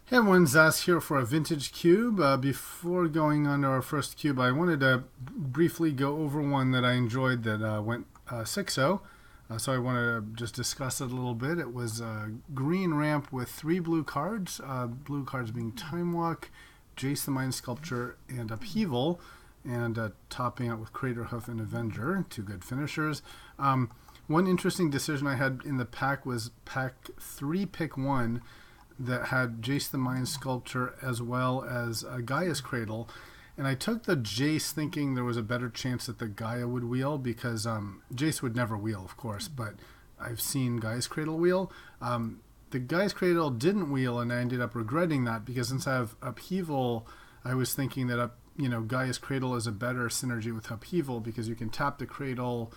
Hey everyone, Zaz here for a vintage cube. Before going on to our first cube, I wanted to briefly go over one that I enjoyed that went 6-0. So I want to just discuss it a little bit. It was a green ramp with 3 blue cards. Blue cards being Time Walk, Jace the Mind Sculpture, and Upheaval. And topping out with Crater Hoof and Avenger, 2 good finishers. One interesting decision I had in the pack was pack 3, pick 1, that had Jace the Mind Sculpture as well as Gaia's Cradle. And I took the Jace thinking there was a better chance that the Gaia would wheel because Jace would never wheel, of course, but I've seen Gaia's Cradle wheel. The Gaia's Cradle didn't wheel, and I ended up regretting that because since I have Upheaval, I was thinking that Gaia's Cradle is a better synergy with Upheaval because you can tap the Cradle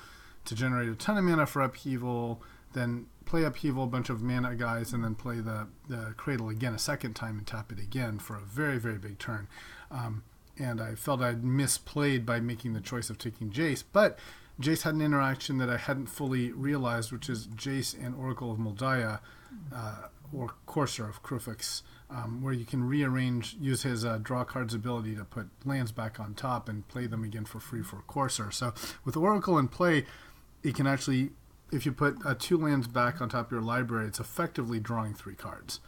to generate a ton of mana for Upheaval, then play Upheaval, a bunch of mana guys, and then play the Cradle again a second time and tap it again for a very, very big turn. And I felt I'd misplayed by making the choice of taking Jace, but Jace had an interaction that I hadn't fully realized, which is Jace and Oracle of Moldiah, or Courser of Krufix, where you can use his draw cards ability to put lands back on top and play them again for free for Courser. So with Oracle in play, it can actually, if you put 2 lands back on top of your library, it's effectively drawing 3 cards,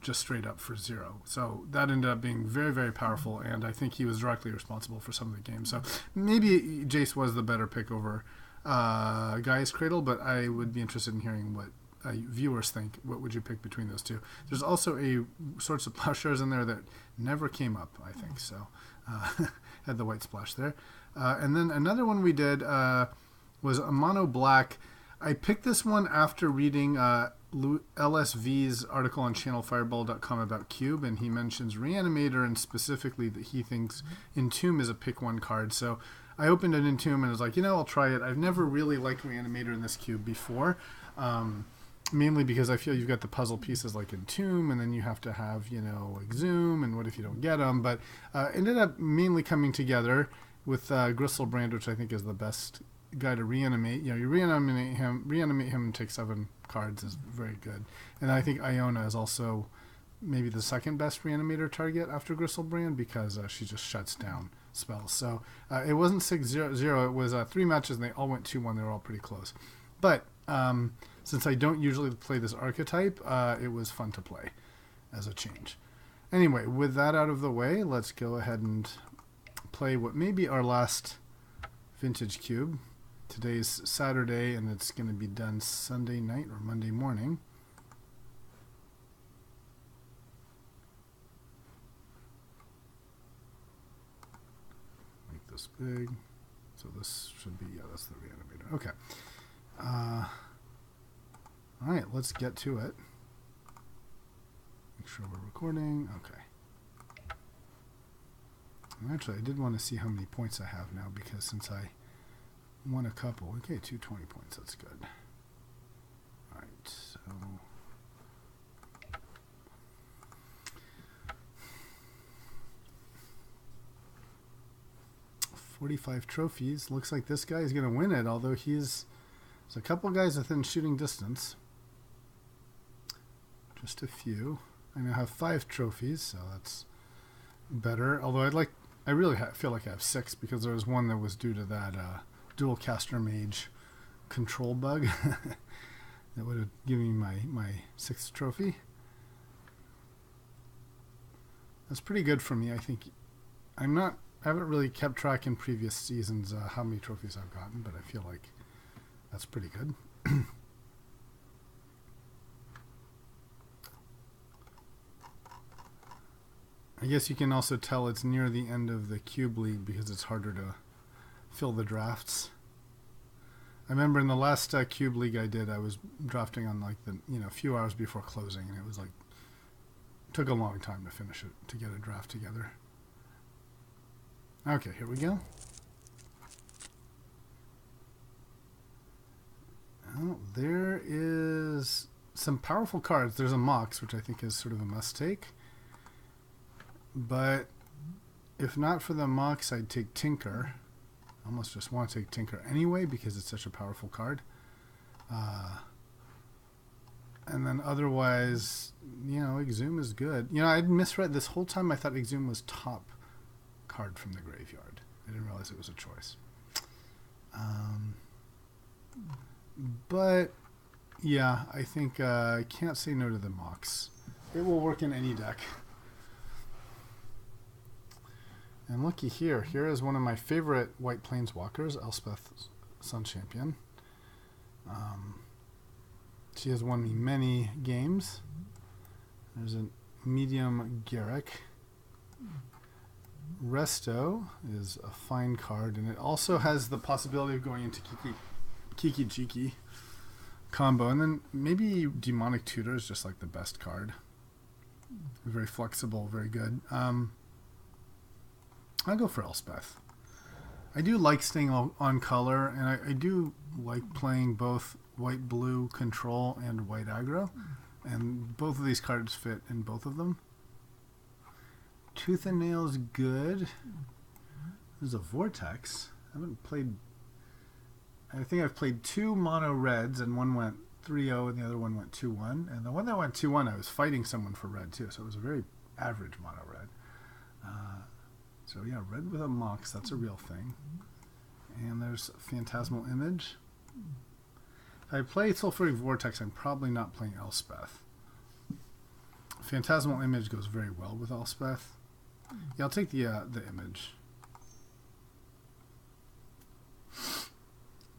just straight up for 0. So that ended up being very, very powerful, and I think he was directly responsible for some of the games. So maybe Jace was the better pick over Gaia's Cradle, but I would be interested in hearing what viewers think. What would you pick between those two? There's also a Swords of Plowshares in there that never came up, I think. So had the white splash there. And then another one we did was a mono black. I picked this one after reading LSV's article on channelfireball.com about Cube, and he mentions Reanimator, and specifically that he thinks Entomb is a pick 1 card. So I opened an Entomb and was like, I'll try it. I've never really liked Reanimator in this cube before, mainly because I feel you've got the puzzle pieces like Entomb, and then you have to have, Exhume, and what if you don't get them? But ended up mainly coming together with Gristlebrand, which I think is the best guy to reanimate. You reanimate him and take 7 cards is very good. And I think Iona is also maybe the second best reanimator target after Gristlebrand because she just shuts down spells. So it wasn't 6-0, it was 3 matches and they all went 2-1. They were all pretty close. But since I don't usually play this archetype, it was fun to play as a change. Anyway, with that out of the way, let's go ahead and play what may be our last vintage cube. Today's Saturday, and it's going to be done Sunday night or Monday morning. Make this big. So this should be, that's the Reanimator. Okay. All right, let's get to it. Make sure we're recording. Okay. Actually, I did want to see how many points I have now, because since I won a couple. Okay, 220 points. That's good. All right, so 45 trophies. Looks like this guy is going to win it, although there's a couple guys within shooting distance. Just a few. I now have 5 trophies, so that's better. Although I really feel like I have 6 because there was one that was due to that dual caster mage control bug that would have given me my 6th trophy. That's pretty good for me. I think I haven't really kept track in previous seasons how many trophies I've gotten, but I feel like that's pretty good. I guess you can also tell it's near the end of the Cube League because it's harder to fill the drafts. I remember in the last Cube League I did, I was drafting on a few hours before closing, and it was took a long time to finish it, to get a draft together. Okay, here we go. Oh, there is some powerful cards. There's a Mox, which I think is sort of a must-take. But if not for the Mox, I'd take Tinker. I almost just want to take Tinker anyway because it's such a powerful card. And then otherwise, Exhume is good. I'd misread this whole time. I thought Exhume was top card from the graveyard. I didn't realize it was a choice. But yeah, I think I can't say no to the Mox. It will work in any deck. And looky here. Here is one of my favorite white planeswalkers, Elspeth Sun Champion. She has won me many games. There's a medium Garrick. Resto is a fine card, and it also has the possibility of going into Kiki Jiki combo. And then maybe Demonic Tutor is just like the best card. Very flexible, very good. I'll go for Elspeth. I do like staying on color, and I do like playing both white-blue control and white aggro, and both of these cards fit in both of them. Tooth and Nail's good. There's a Vortex. I think I've played 2 mono reds, and one went 3-0 and the other one went 2-1. And the one that went 2-1, I was fighting someone for red too, so it was a very average mono red. So yeah, red with a Mox, that's a real thing. And there's Phantasmal Image. If I play Sulfuric Vortex, I'm probably not playing Elspeth. Phantasmal Image goes very well with Elspeth. Yeah, I'll take the image.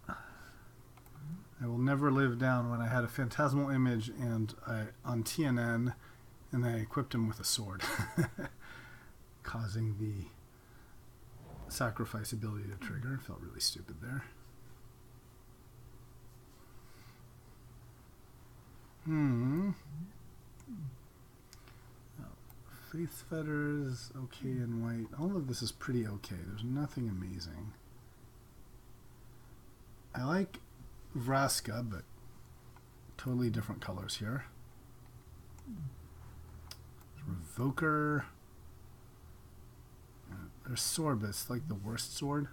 I will never live down when I had a Phantasmal Image and on TNN, and I equipped him with a sword, causing the sacrifice ability to trigger. Felt really stupid there. Faith Fetters, okay in white. All of this is pretty okay. There's nothing amazing. I like Vraska, but totally different colors here. Revoker. There's Sword, but it's like the worst sword.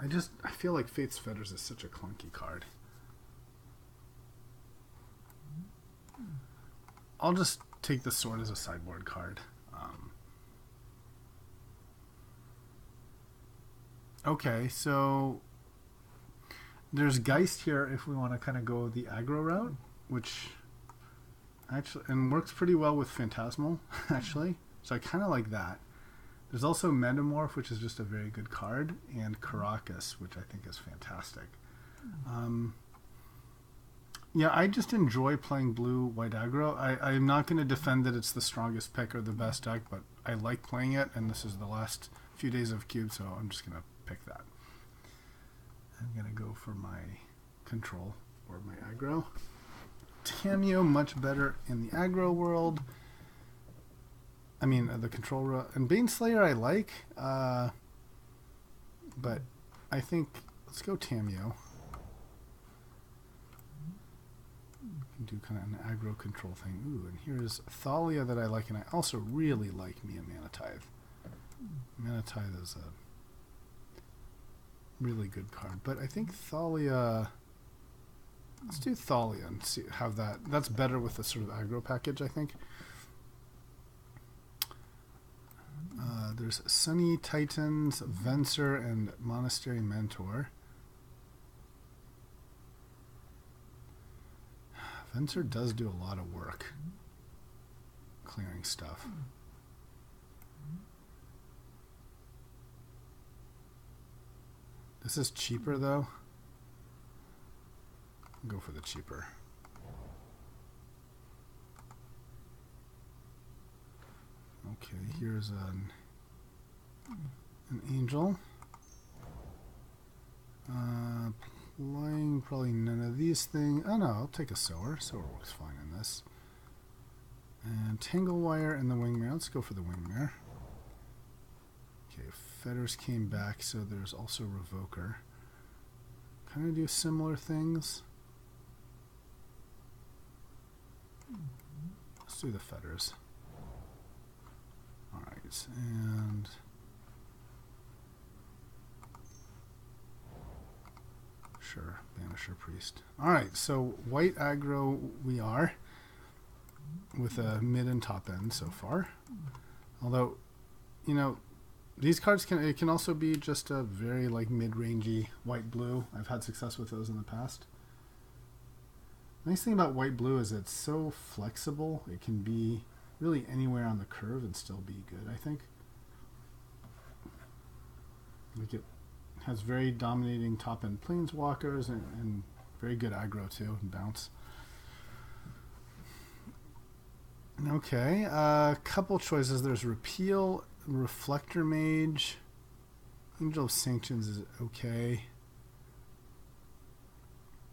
I feel like Faith's Fetters is such a clunky card. I'll just take the sword as a sideboard card. Okay, so there's Geist here if we want to kind of go the aggro route, which actually and works pretty well with Phantasmal, actually. So I kind of like that. There's also Metamorph, which is just a very good card, and Caracas, which I think is fantastic. Yeah, I just enjoy playing blue-white aggro. I'm not going to defend that it's the strongest pick or the best deck, but I like playing it, and this is the last few days of Cube, so I'm just going to pick that. I'm going to go for my control or my aggro. Tameo, much better in the aggro world. I mean, the control world. And Baneslayer I like, but I think, let's go Tameo. Do kind of an aggro control thing. Ooh, and here's Thalia that I like, and I also really like Mia Manatithe. Manatithe is a really good card, but I think Thalia. Let's do Thalia and see have that. That's better with the sort of aggro package, I think. There's Sunny Titans, Venser, and Monastery Mentor. Venser does do a lot of work clearing stuff. This is cheaper though. Go for the cheaper. Okay, here's an angel. Playing probably none of these things. Oh no, I'll take a Sower. Sower works fine in this. And Tanglewire and the Wingmare. Let's go for the Wingmare. Okay, Fetters came back, so there's also Revoker. Kind of do similar things. Let's do the Fetters. Alright, and Banisher Priest. Alright, so white aggro we are, with a mid and top end so far. Although, you know, these cards can also be just a very like mid-rangey white-blue. I've had success with those in the past. Nice thing about white-blue is it's so flexible. It can be really anywhere on the curve and still be good, I think. Like it has very dominating top-end planeswalkers and very good aggro too, and bounce. Okay, a couple choices. There's Repeal, Reflector Mage, Angel of Sanctions is okay.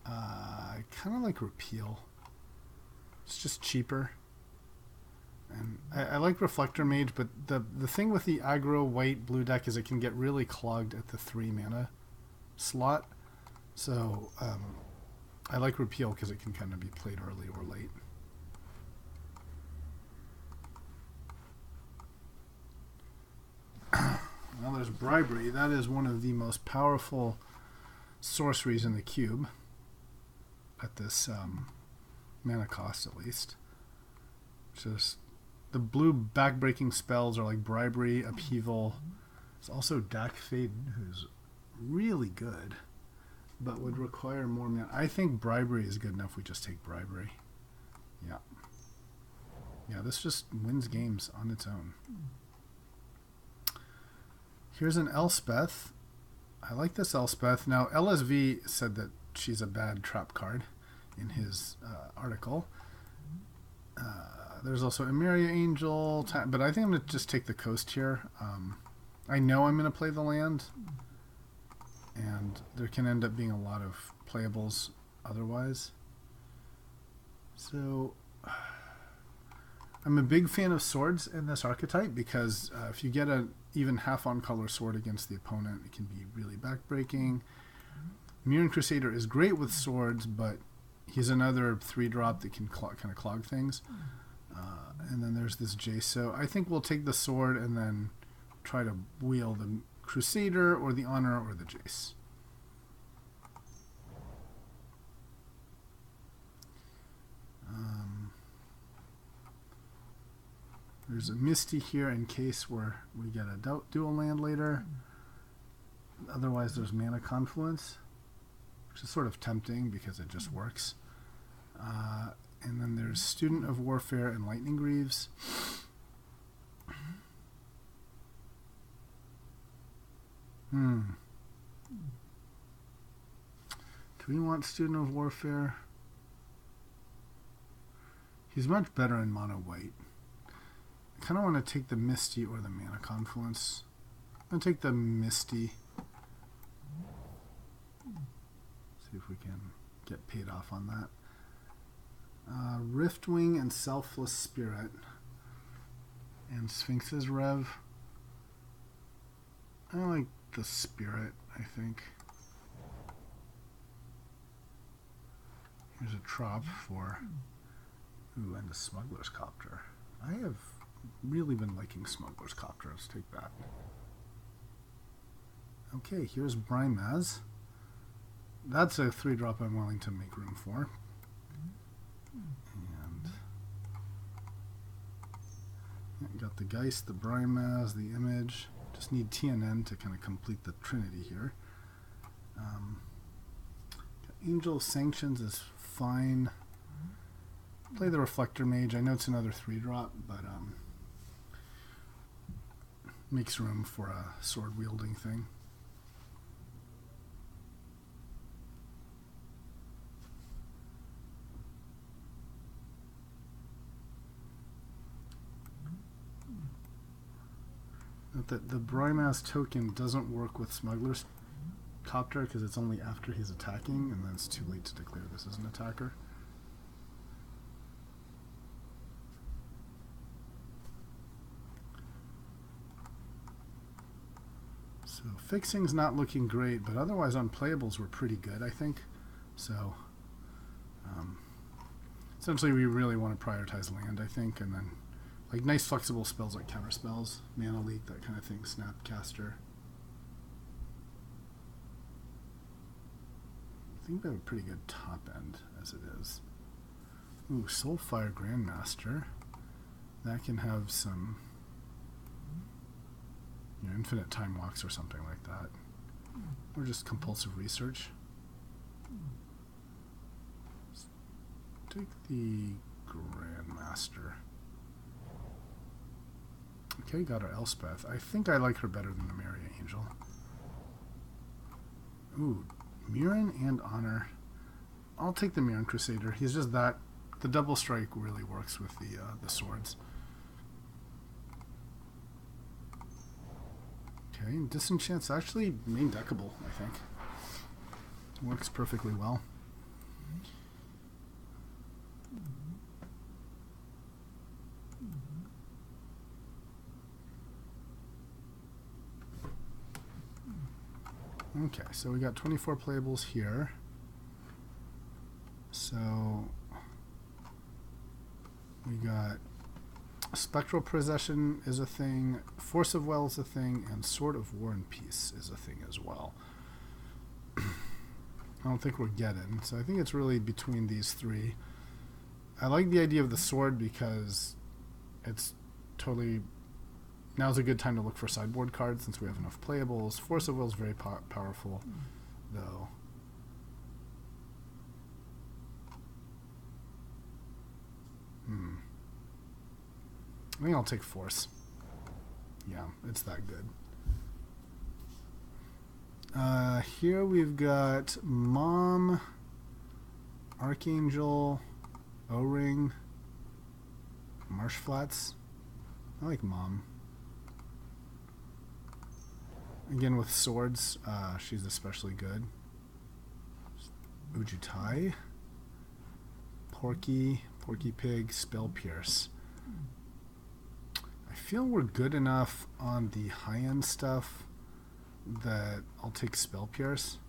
I kind of like Repeal. It's just cheaper. And I like Reflector Mage, but the thing with the aggro white-blue deck is it can get really clogged at the 3 mana slot. So I like Repeal because it can kind of be played early or late. Well, there's Bribery. That is one of the most powerful sorceries in the cube at this mana cost, at least. Just the blue backbreaking spells are like Bribery, Upheaval. There's also Dak Faden, who's really good, but would require more mana. I think Bribery is good enough. We just take Bribery. Yeah. Yeah, this just wins games on its own. Here's an Elspeth. I like this Elspeth. Now, LSV said that she's a bad trap card in his article. There's also Emeria Angel, but I think I'm going to just take the coast here. I know I'm going to play the land, and there can end up being a lot of playables otherwise. So I'm a big fan of swords in this archetype because if you get an even half-on color sword against the opponent, it can be really backbreaking. Mirran Crusader is great with swords, but he's another 3-drop that can kind of clog things. And then there's this Jace. So I think we'll take the sword and then try to wheel the Crusader or the Honor or the Jace. There's a Misty here in case we get a dual land later. Otherwise, there's Mana Confluence, which is sort of tempting because it just works. And then there's Student of Warfare and Lightning Greaves. Do we want Student of Warfare? He's much better in mono white. I kind of want to take the Misty or the Mana Confluence. I'm going to take the Misty. See if we can get paid off on that. Riftwing and Selfless Spirit. And Sphinx's Rev. I like the Spirit, I think. Here's a trop for... Ooh, and the Smuggler's Copter. I have really been liking Smuggler's Copter. Let's take that. Okay, here's Brimaz. That's a 3-drop I'm willing to make room for. And yeah, got the Geist, the Brimaz, the Image. Just need TNN to kind of complete the trinity here. Angel of Sanctions is fine. Play the Reflector Mage. I know it's another 3-drop, but makes room for a sword-wielding thing. Note that the Brimaz token doesn't work with Smuggler's Copter because it's only after he's attacking, and then it's too late to declare this as an attacker. So fixing's not looking great, but otherwise on playables we're pretty good, I think. So essentially we really want to prioritize land, I think, and then like nice flexible spells like counter spells, Mana Leak, that kind of thing, Snapcaster. think we have a pretty good top end as it is. Ooh, Soulfire Grandmaster. That can have some, you know, infinite time walks or something like that. Or just compulsive research. Let's take the Grandmaster. Okay, got our Elspeth. I think I like her better than the Mary Angel. Ooh, Mirren and Honor. I'll take the Mirren Crusader. He's just that. The double strike really works with the swords. Okay, Disenchant's actually main deckable, I think. Works perfectly well. Okay, so we got 24 playables here. So we got Spectral Possession is a thing, Force of Will is a thing, and Sword of War and Peace is a thing as well. I don't think we're getting, so I think it's really between these three. I like the idea of the sword because it's totally... Now's a good time to look for sideboard cards since we have enough playables. Force of Will is very powerful, though. I think I'll take Force. Yeah, it's that good. Here we've got Mom, Archangel, O-Ring, Marsh Flats. I like Mom. Again, with swords, she's especially good. Ujutai, Porky Pig, Spell Pierce. I feel we're good enough on the high-end stuff that I'll take Spell Pierce.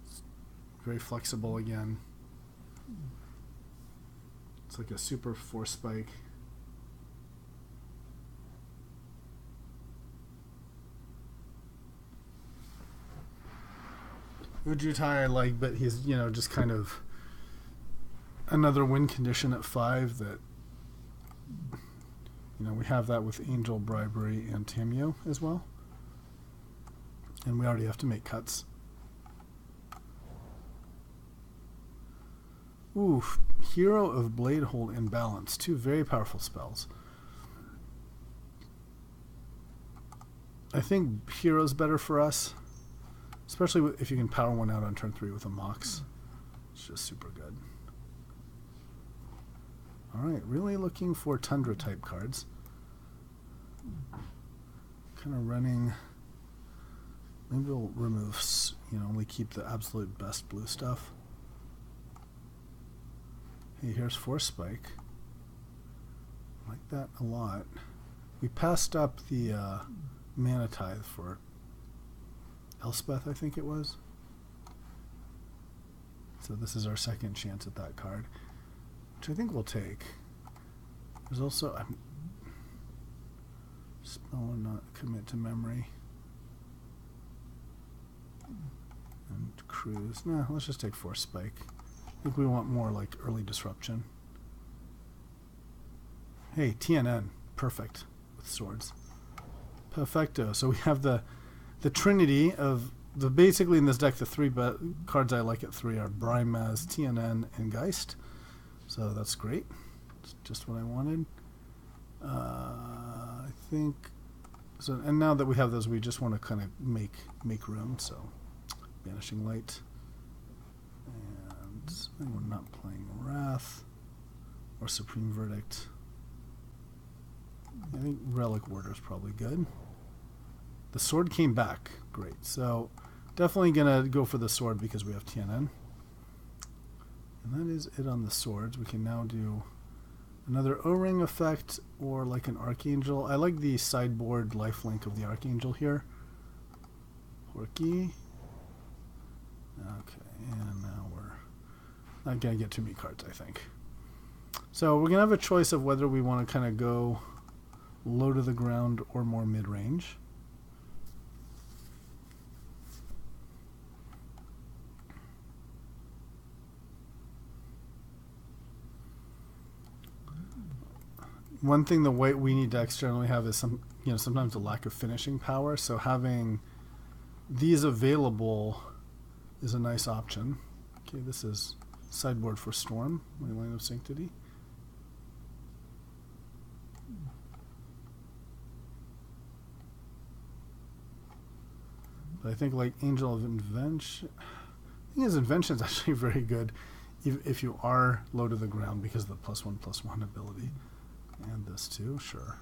It's very flexible again. It's like a super force spike. Ujutai I like, but he's, you know, just kind of another win condition at 5 that, you know, we have that with Angel, Bribery, and Tamio as well. And we already have to make cuts. Ooh, Hero of Bladehold and Balance. 2 very powerful spells. I think Hero's better for us. Especially if you can power one out on turn 3 with a Mox. It's just super good. Alright, really looking for Tundra type cards. Kind of running... Maybe we'll remove, you know, only keep the absolute best blue stuff. Hey, here's Force Spike. I like that a lot. We passed up the Mana Tithe for Elspeth, I think it was. So this is our second chance at that card, which I think we'll take. There's also Spell and not commit to memory. And Cruise. Nah, let's just take Force Spike. I think we want more like early disruption. Hey, TNN. Perfect with swords. Perfecto. So we have the trinity of basically in this deck, the 3 cards I like at 3 are Brimaz, TNN, and Geist. So that's great. It's just what I wanted. I think so. And now that we have those, we just want to kind of make room. So Banishing Light, and we're not playing Wrath or Supreme Verdict. I think Relic Warder is probably good. The sword came back. Great. So definitely going to go for the sword because we have TNN. And that is it on the swords. We can now do another O-Ring effect or like an Archangel. I like the sideboard lifelink of the Archangel here. Porky. Okay, and now we're not going to get too many cards, I think. So we're going to have a choice of whether we want to kind of go low to the ground or more mid-range. one thing the white we need decks generally have is sometimes a lack of finishing power. So having these available is a nice option. Okay, this is sideboard for Storm, my Line of Sanctity. But I think like Angel of Invention, I think his Invention is actually very good if you are low to the ground because of the +1/+1 ability. And this too, sure.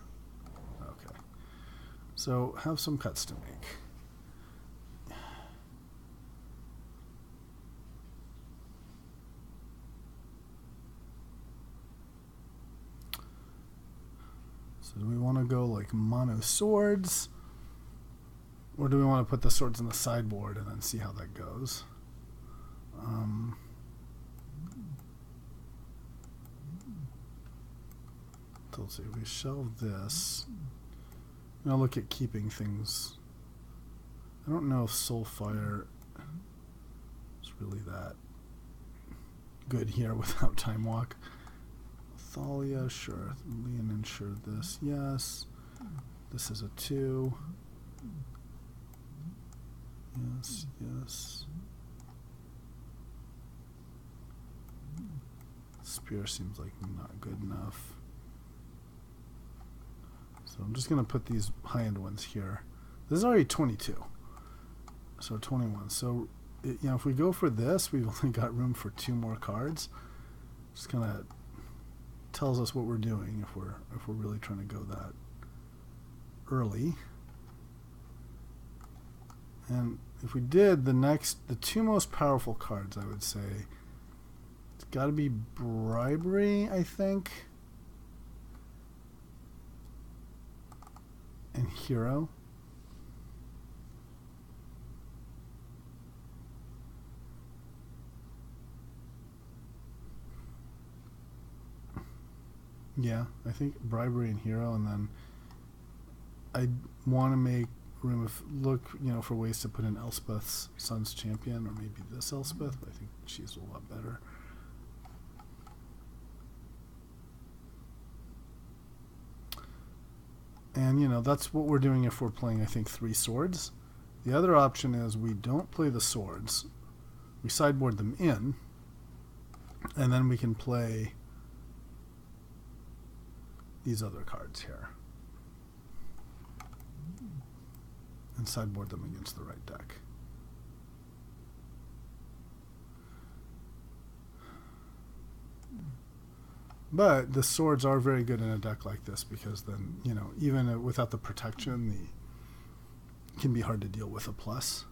Okay. So have some cuts to make. So do we want to go like mono swords? Or do we want to put the swords in the sideboard and then see how that goes? So let's see, we shelve this. Now look at keeping things. I don't know if Soulfire is really that good here without Time Walk. Thalia, sure. Leon insured this, yes. This is a 2. Yes, yes. Spear seems like not good enough. So I'm just going to put these high-end ones here. This is already 22. So 21. So, if we go for this, we've only got room for 2 more cards. Just kind of tells us what we're doing if we're really trying to go that early. And if we did the 2 most powerful cards, I would say it's got to be Bribery, I think, and Hero. Yeah, I think Bribery and Hero, and then I want to make room for ways to put in Elspeth's Sun's Champion, or maybe this Elspeth, but I think she's a lot better. And that's what we're doing if we're playing, I think, 3 swords. The other option is we don't play the swords, we sideboard them in, and then we can play these other cards here and sideboard them against the right deck. But the swords are very good in a deck like this because then, even without the protection, it can be hard to deal with a plus.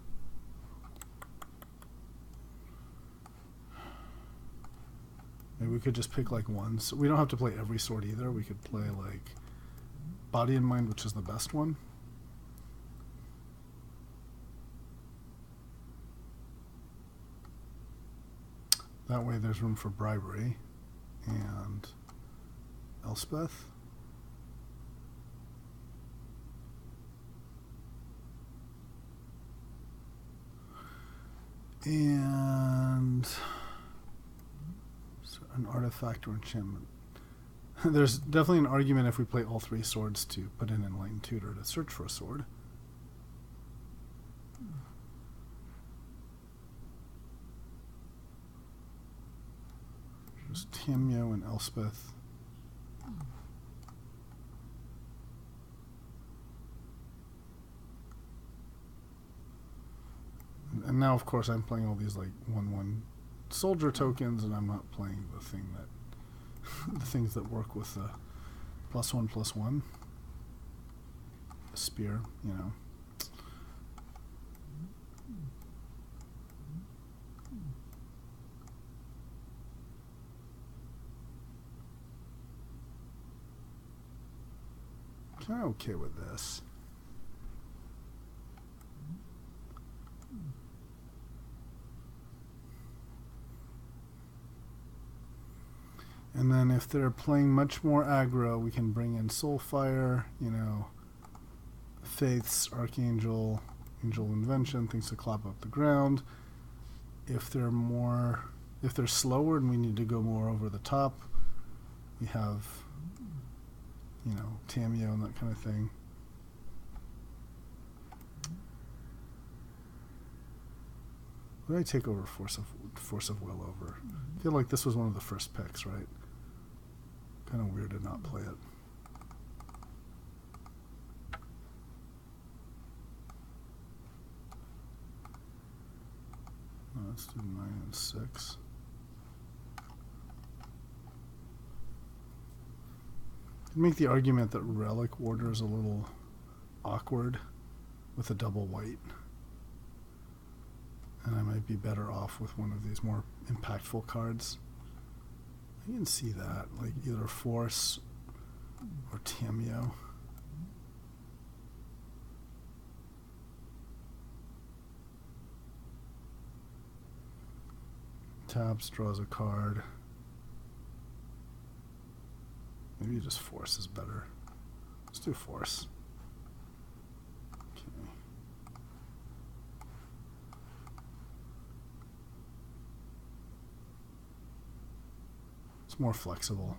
Maybe we could just pick like one. So we don't have to play every sword either. We could play like Body and Mind, which is the best one. That way there's room for Bribery and Elspeth. And an artifact or enchantment. There's definitely an argument if we play all 3 swords to put in Enlightened Tutor to search for a sword. Just Tamio and Elspeth. And now, of course, I'm playing all these like 1/1 soldier tokens, and I'm not playing the things that work with the +1/+1. The spear, Kind of okay with this. And then if they're playing much more aggro, we can bring in Soulfire, Faiths, Archangel, Angel Invention, things to clap up the ground. If they're slower and we need to go more over the top, we have you know, Tamiyo and that kind of thing. What did I take over Force of Will over? I feel like this was one of the first picks, right? Kind of weird to not play it. Let's do 9 and 6. I'd make the argument that Relic Order is a little awkward with a double white. And I might be better off with one of these more impactful cards. I can see that, like either Force or Tamiyo. Taps, draws a card. Maybe just Force is better. Let's do Force. Okay. It's more flexible.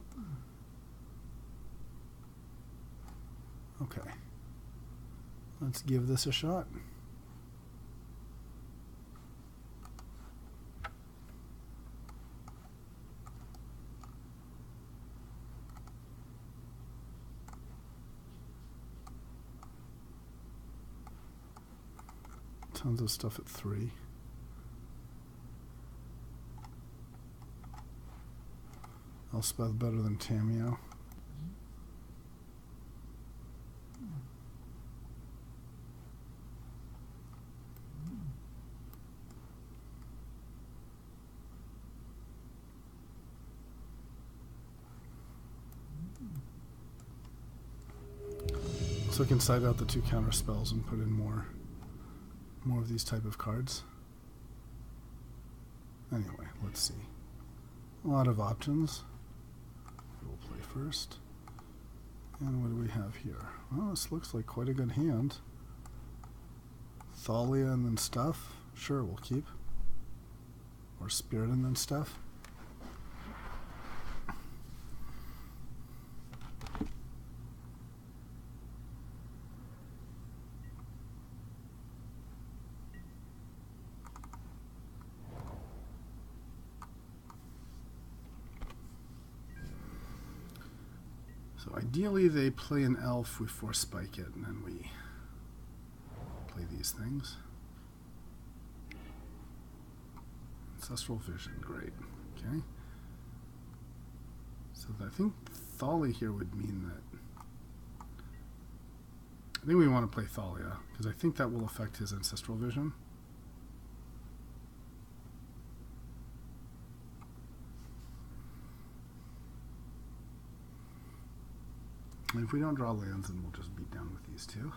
Okay. Let's give this a shot. Tons of stuff at 3. Elspeth better than Tamiyo. So I can side out the 2 counter spells and put in more of these type of cards. Anyway, let's see. A lot of options. We'll play first. And what do we have here? Well, this looks like quite a good hand. Thalia and then stuff. Sure, we'll keep. Or Spirit and then stuff. So ideally they play an elf, we force spike it, and then we play these things. Ancestral Vision, great. Okay. So I think Thalia here would mean that I think we want to play Thalia, because I think that will affect his Ancestral Vision. And if we don't draw lands, then we'll just beat down with these 2.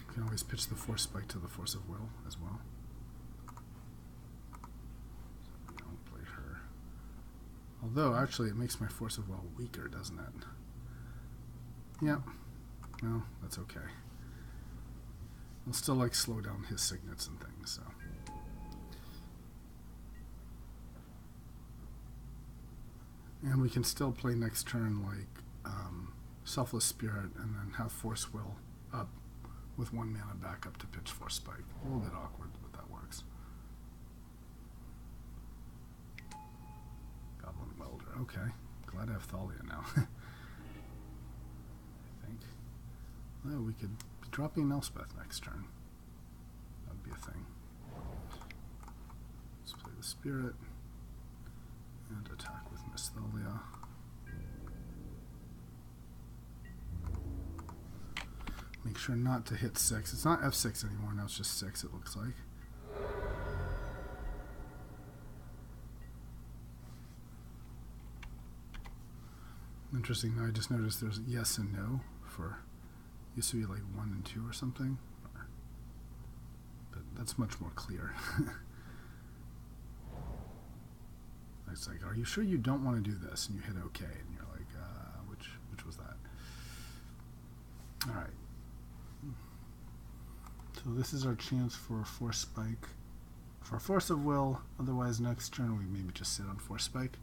We can always pitch the Force Spike to the Force of Will as well. So we don't play her. Although, actually, it makes my Force of Will weaker, doesn't it? Yeah. Well, that's okay. I'll still, like, slow down his signets and things, so... And we can still play next turn like Selfless Spirit and then have Force Will up with 1 mana back up to pitch Force Spike. A little bit awkward, but that works. Goblin Welder. Okay. Glad I have Thalia now. I think. Well, we could be dropping Elspeth next turn. That would be a thing. Let's play the Spirit. And attack with Miss Thalia. Make sure not to hit 6. It's not F6 anymore, now it's just 6, it looks like. Interesting, now I just noticed there's yes and no for, used to be like 1 and 2 or something. But that's much more clear. It's like, are you sure you don't want to do this? And you hit OK, and you're like, which was that? All right. So this is our chance for a Force Spike for Force of Will. Otherwise, next turn we maybe just sit on Force Spike.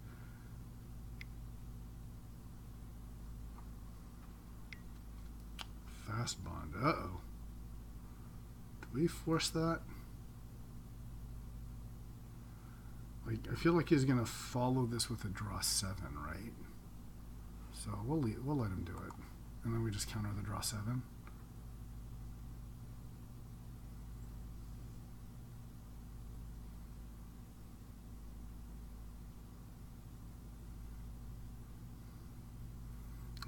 Fast Bond. Uh-oh. Do we force that? Like, I feel like he's going to follow this with a draw 7, right? So we'll let him do it. And then we just counter the draw 7.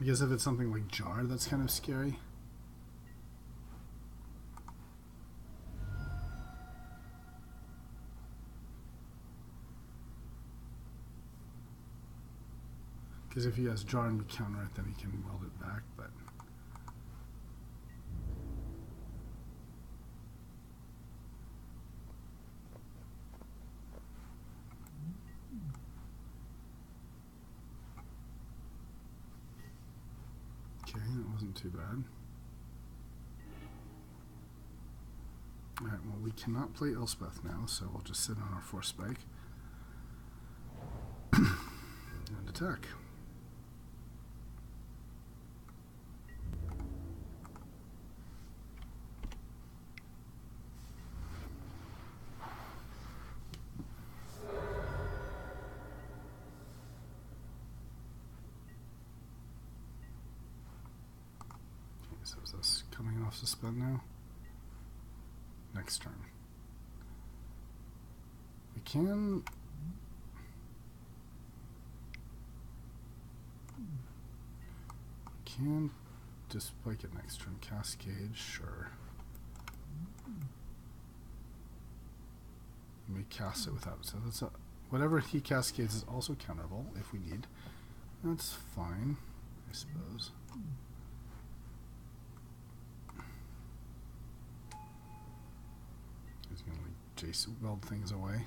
I guess if it's something like Jar, that's kind of scary. Because if he has Jar and we counter it, then he can weld it back, but... Okay, that wasn't too bad. Alright, well we cannot play Elspeth now, so we'll just sit on our Force Spike. And attack. So is this coming off suspend now? Next turn. We can... just spike it next turn. Cascade, sure. We may cast it without, so that's a, whatever he cascades is also counterable if we need. That's fine, I suppose. He's gonna like Jace weld things away.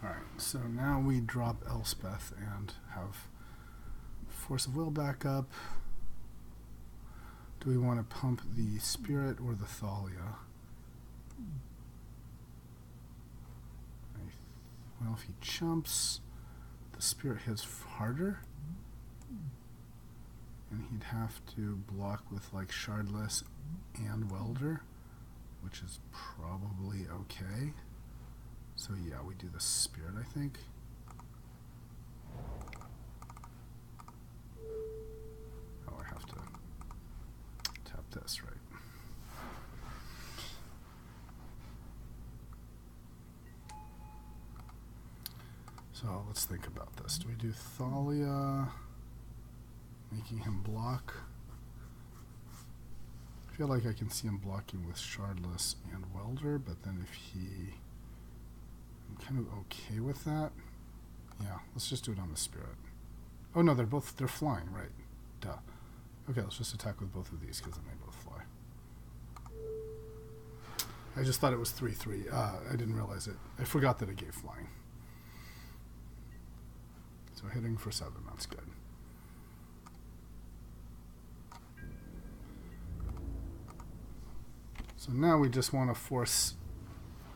Alright, so now we drop Elspeth and have Force of Will back up. Do we want to pump the Spirit or the Thalia? Well, if he jumps, the Spirit hits harder. And he'd have to block with like Shardless and Welder, which is probably okay. So yeah, we do the Spirit, I think. Oh, I have to tap this, right? So let's think about this. Do we do Thalia, making him block? I feel like I can see him blocking with Shardless and Welder, but then if he... I'm kind of okay with that. Yeah, let's just do it on the Spirit. Oh no, they're flying, right? Duh. Okay, let's just attack with both of these because then they both fly. I just thought it was 3/3. I didn't realize it. I forgot that it gave flying. So hitting for 7, that's good. So now we just want to force...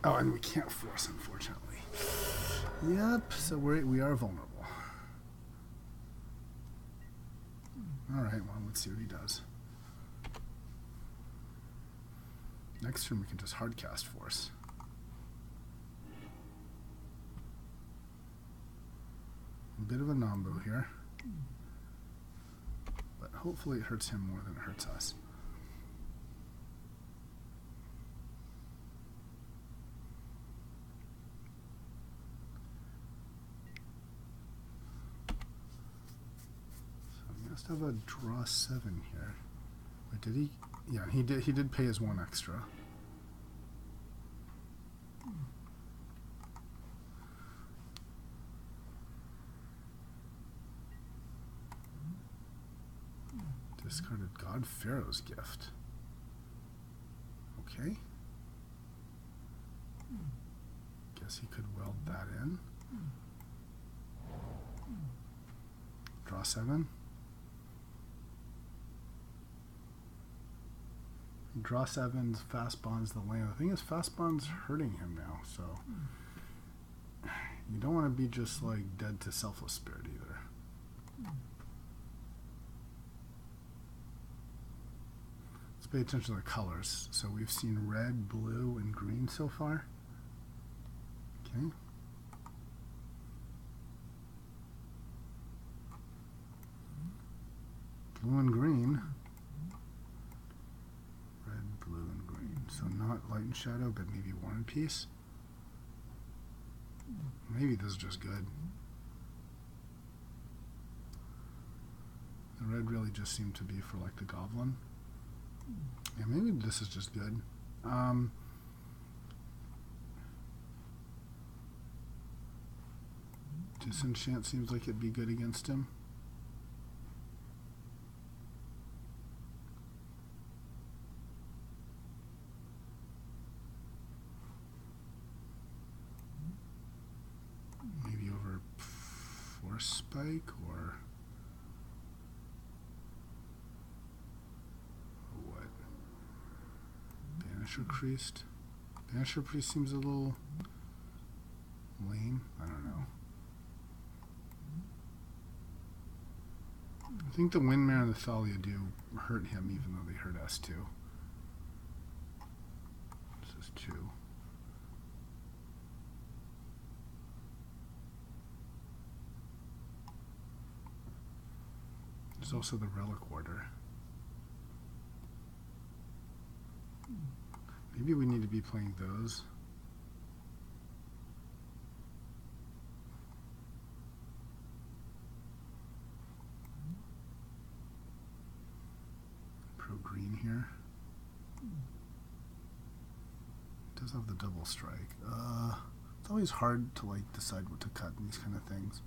Oh, and we can't force, unfortunately. Yep, so we are vulnerable. Alright, well, let's see what he does. Next turn we can just hardcast Force. A bit of a nombo here. But hopefully it hurts him more than it hurts us. Must have a draw 7 here. Wait, did he? Yeah, he did pay his 1 extra. Discarded God Pharaoh's Gift. Okay. Guess he could weld that in. Draw 7. Draw 7's fast bonds the land. The thing is, fast bond's hurting him now, so you don't want to be just like dead to Selfless Spirit either. Let's pay attention to the colors. So we've seen red, blue, and green so far. Okay. Blue and green. Red, blue, and green. So not light and shadow, but maybe War and Peace. Maybe this is just good. The red really just seemed to be for like the goblin. Yeah, maybe this is just good. Disenchant seems like it'd be good against him. Maybe over Force Spike or what? Banisher Priest. Banisher Priest seems a little lame. I don't know. I think the Windmare and the Thalia do hurt him, even though they hurt us too. This is 2. There's also the Relic Order. Maybe we need to be playing those. Pro green here. It does have the double strike. It's always hard to like decide what to cut in these kind of things.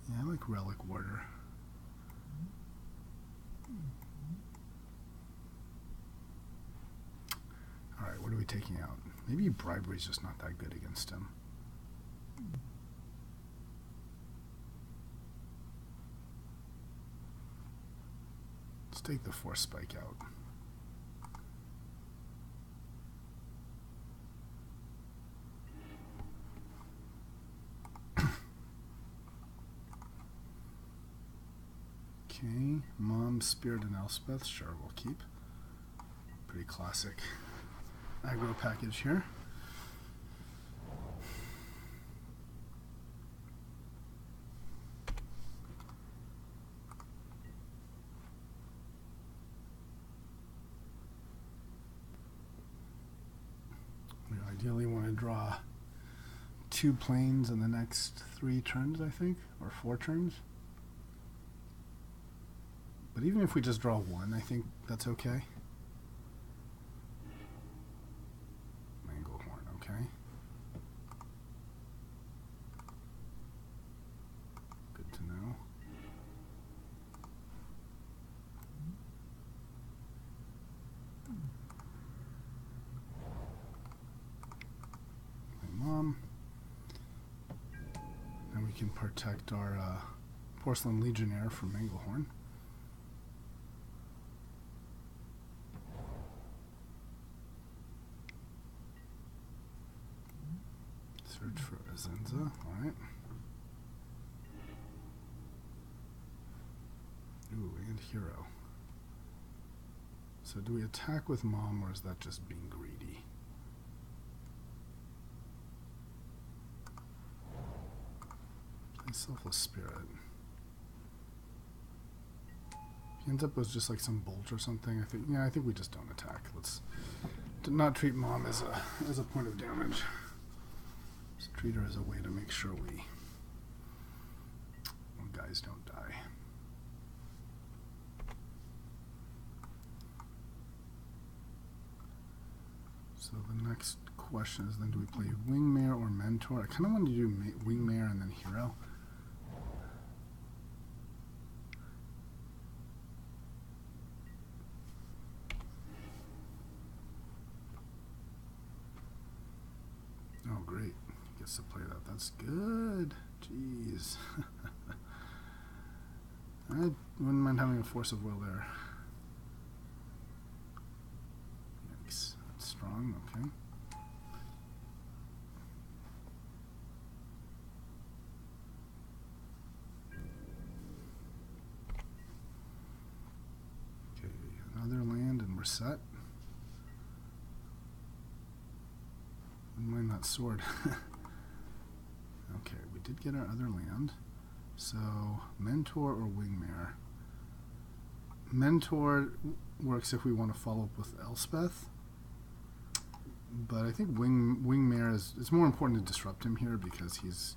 Yeah, I like Relic Order. Alright, what are we taking out? Maybe Bribery's just not that good against him. Let's take the Force Spike out. Okay, Mom, Spirit, and Elspeth. Sure, we'll keep. Pretty classic aggro package here. We ideally want to draw 2 planes in the next 3 turns, I think, or 4 turns. But even if we just draw 1, I think that's okay. Manglehorn, okay. Good to know. My Mom. And we can protect our Porcelain Legionnaire from Manglehorn. Search for Azenza, alright. Ooh, and Hero. So do we attack with Mom, or is that just being greedy? Play Selfless Spirit. If he ends up with just like some bolt or something, I think we just don't attack. Let's not treat Mom as a point of damage. Just treat her as a way to make sure guys don't die. So the next question is then, do we play Wingmare or Mentor? I kind of want to do Wingmare and then Hero. gets to play that. That's good. Jeez. I wouldn't mind having a force of will there. Yikes. That's strong. Okay. Okay, another land and we're set. Wouldn't mind that sword. Okay, we did get our other land. So, Mentor or Wingmare? Mentor works if we want to follow up with Elspeth. But I think Wingmare is, it's more important to disrupt him here because he's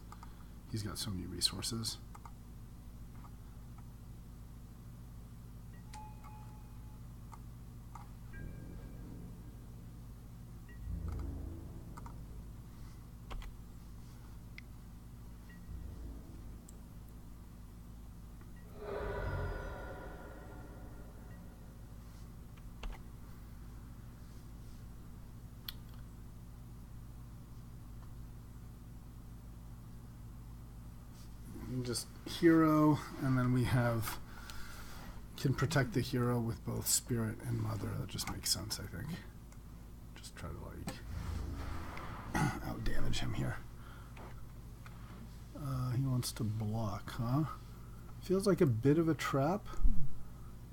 got so many resources. Just hero, and then we have can protect the hero with both spirit and mother. That just makes sense, I think. Just try to like out damage him here. He wants to block, huh? Feels like a bit of a trap.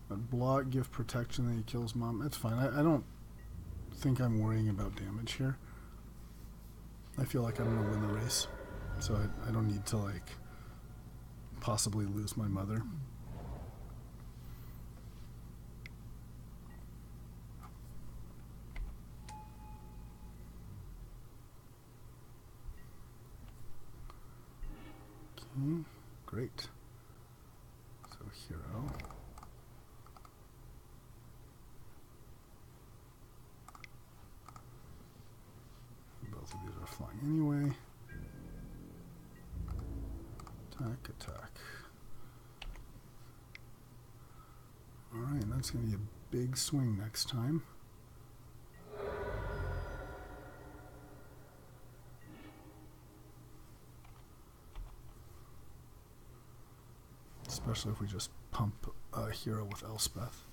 But block, give protection, then he kills mom. That's fine. I don't think I'm worrying about damage here. I feel like I'm gonna win the race, so I don't need to like possibly lose my mother. Okay, great. So hero. Both of these are flying anyway. Attack, attack. Alright, that's going to be a big swing next time. Especially if we just pump a hero with Elspeth.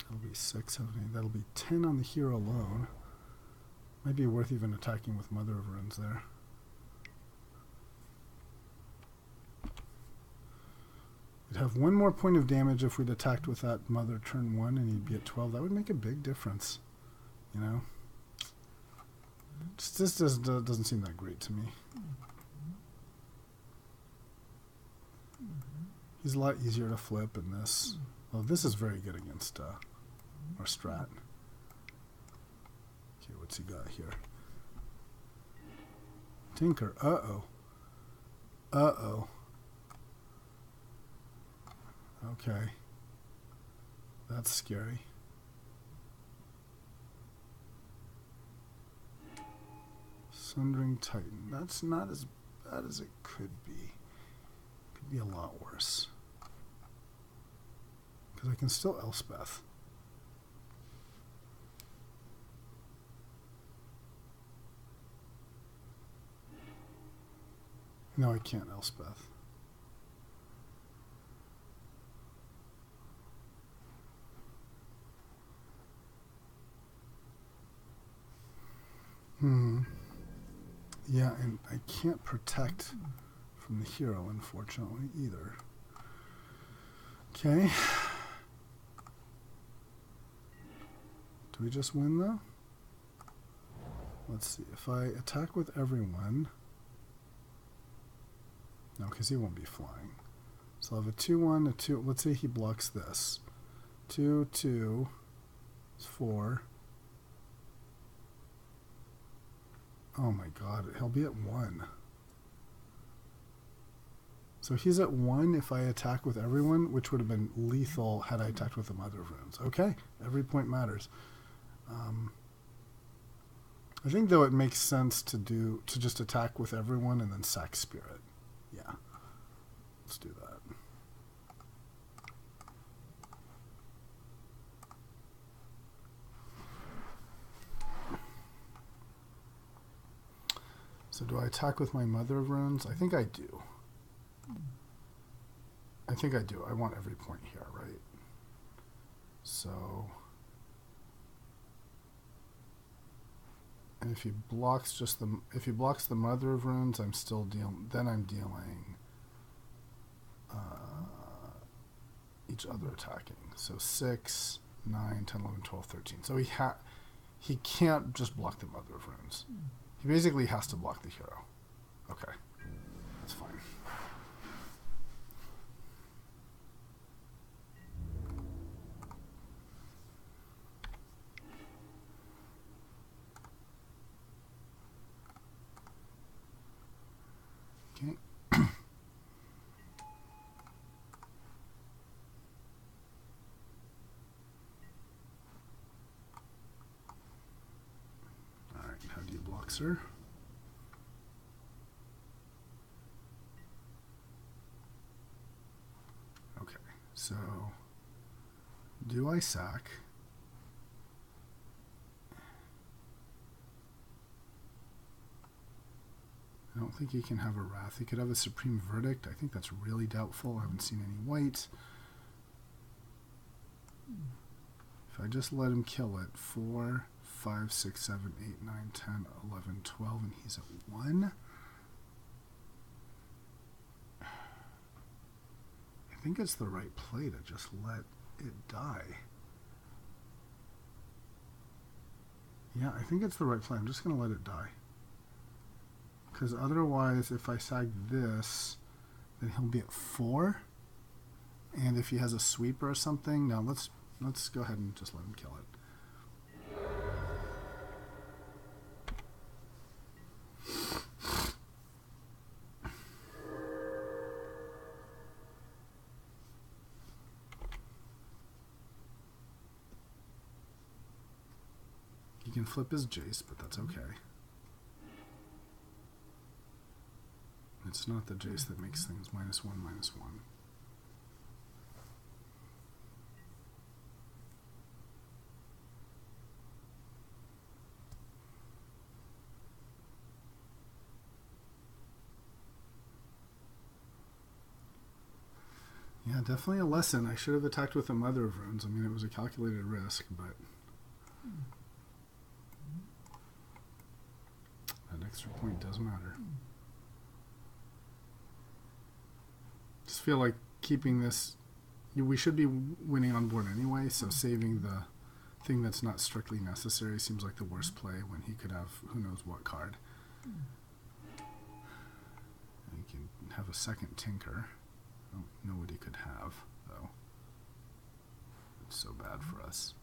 That'll be 6, 7, 8. That'll be 10 on the hero alone. Might be worth even attacking with Mother of Runes there. We'd have one more point of damage if we'd attacked with that Mother turn 1 and he'd be at 12. That would make a big difference, you know? This doesn't seem that great to me. He's a lot easier to flip in this. Well, this is very good against our strat. Okay, what's he got here? Tinker. Uh-oh. Uh-oh. Okay. That's scary. Sundering Titan. That's not as bad as it could be. Could be a lot worse. Because I can still Elspeth. No, I can't Elspeth. Yeah, and I can't protect from the hero, unfortunately, either. Okay. Do we just win, though? Let's see. If I attack with everyone... No, because he won't be flying. So I'll have a 2-1, a 2... Let's say he blocks this. 2, 2, 4... Oh my god, he'll be at 1. So he's at 1 if I attack with everyone, which would have been lethal had I attacked with the Mother of Runes. Okay, every point matters. I think, though, it makes sense to just attack with everyone and then sack Spirit. Yeah, let's do that. So do I attack with my Mother of Runes? I think I do. I think I do. I want every point here, right? So, and if he blocks if he blocks the Mother of Runes, I'm still dealing. Then I'm dealing each other attacking. So 6, 9, 10, 11, 12, 13. So he can't just block the Mother of Runes. He basically has to block the hero. Okay, that's fine. Okay. All right, how do you block, sir? Okay, so do I sack? I don't think he can have a Wrath. He could have a Supreme Verdict. I think that's really doubtful. I haven't seen any white. If I just let him kill it, 4, 5, 6, 7, 8, 9, 10, 11, 12, and he's at 1. I think it's the right play to just let it die. Yeah, I think it's the right play. I'm just going to let it die. Because otherwise, if I sag this, then he'll be at 4. And if he has a sweeper or something, now let's go ahead and just let him kill it. He can flip his Jace, but that's okay. It's not the Jace that makes things -1, -1. Yeah, definitely a lesson. I should have attacked with a Mother of Runes. I mean, it was a calculated risk, but that extra point does matter. Just feel like keeping this, we should be winning on board anyway, so saving the thing that's not strictly necessary seems like the worst play when he could have who knows what card. And he can have a second Tinker. I don't know what he could have, though. It's so bad for us.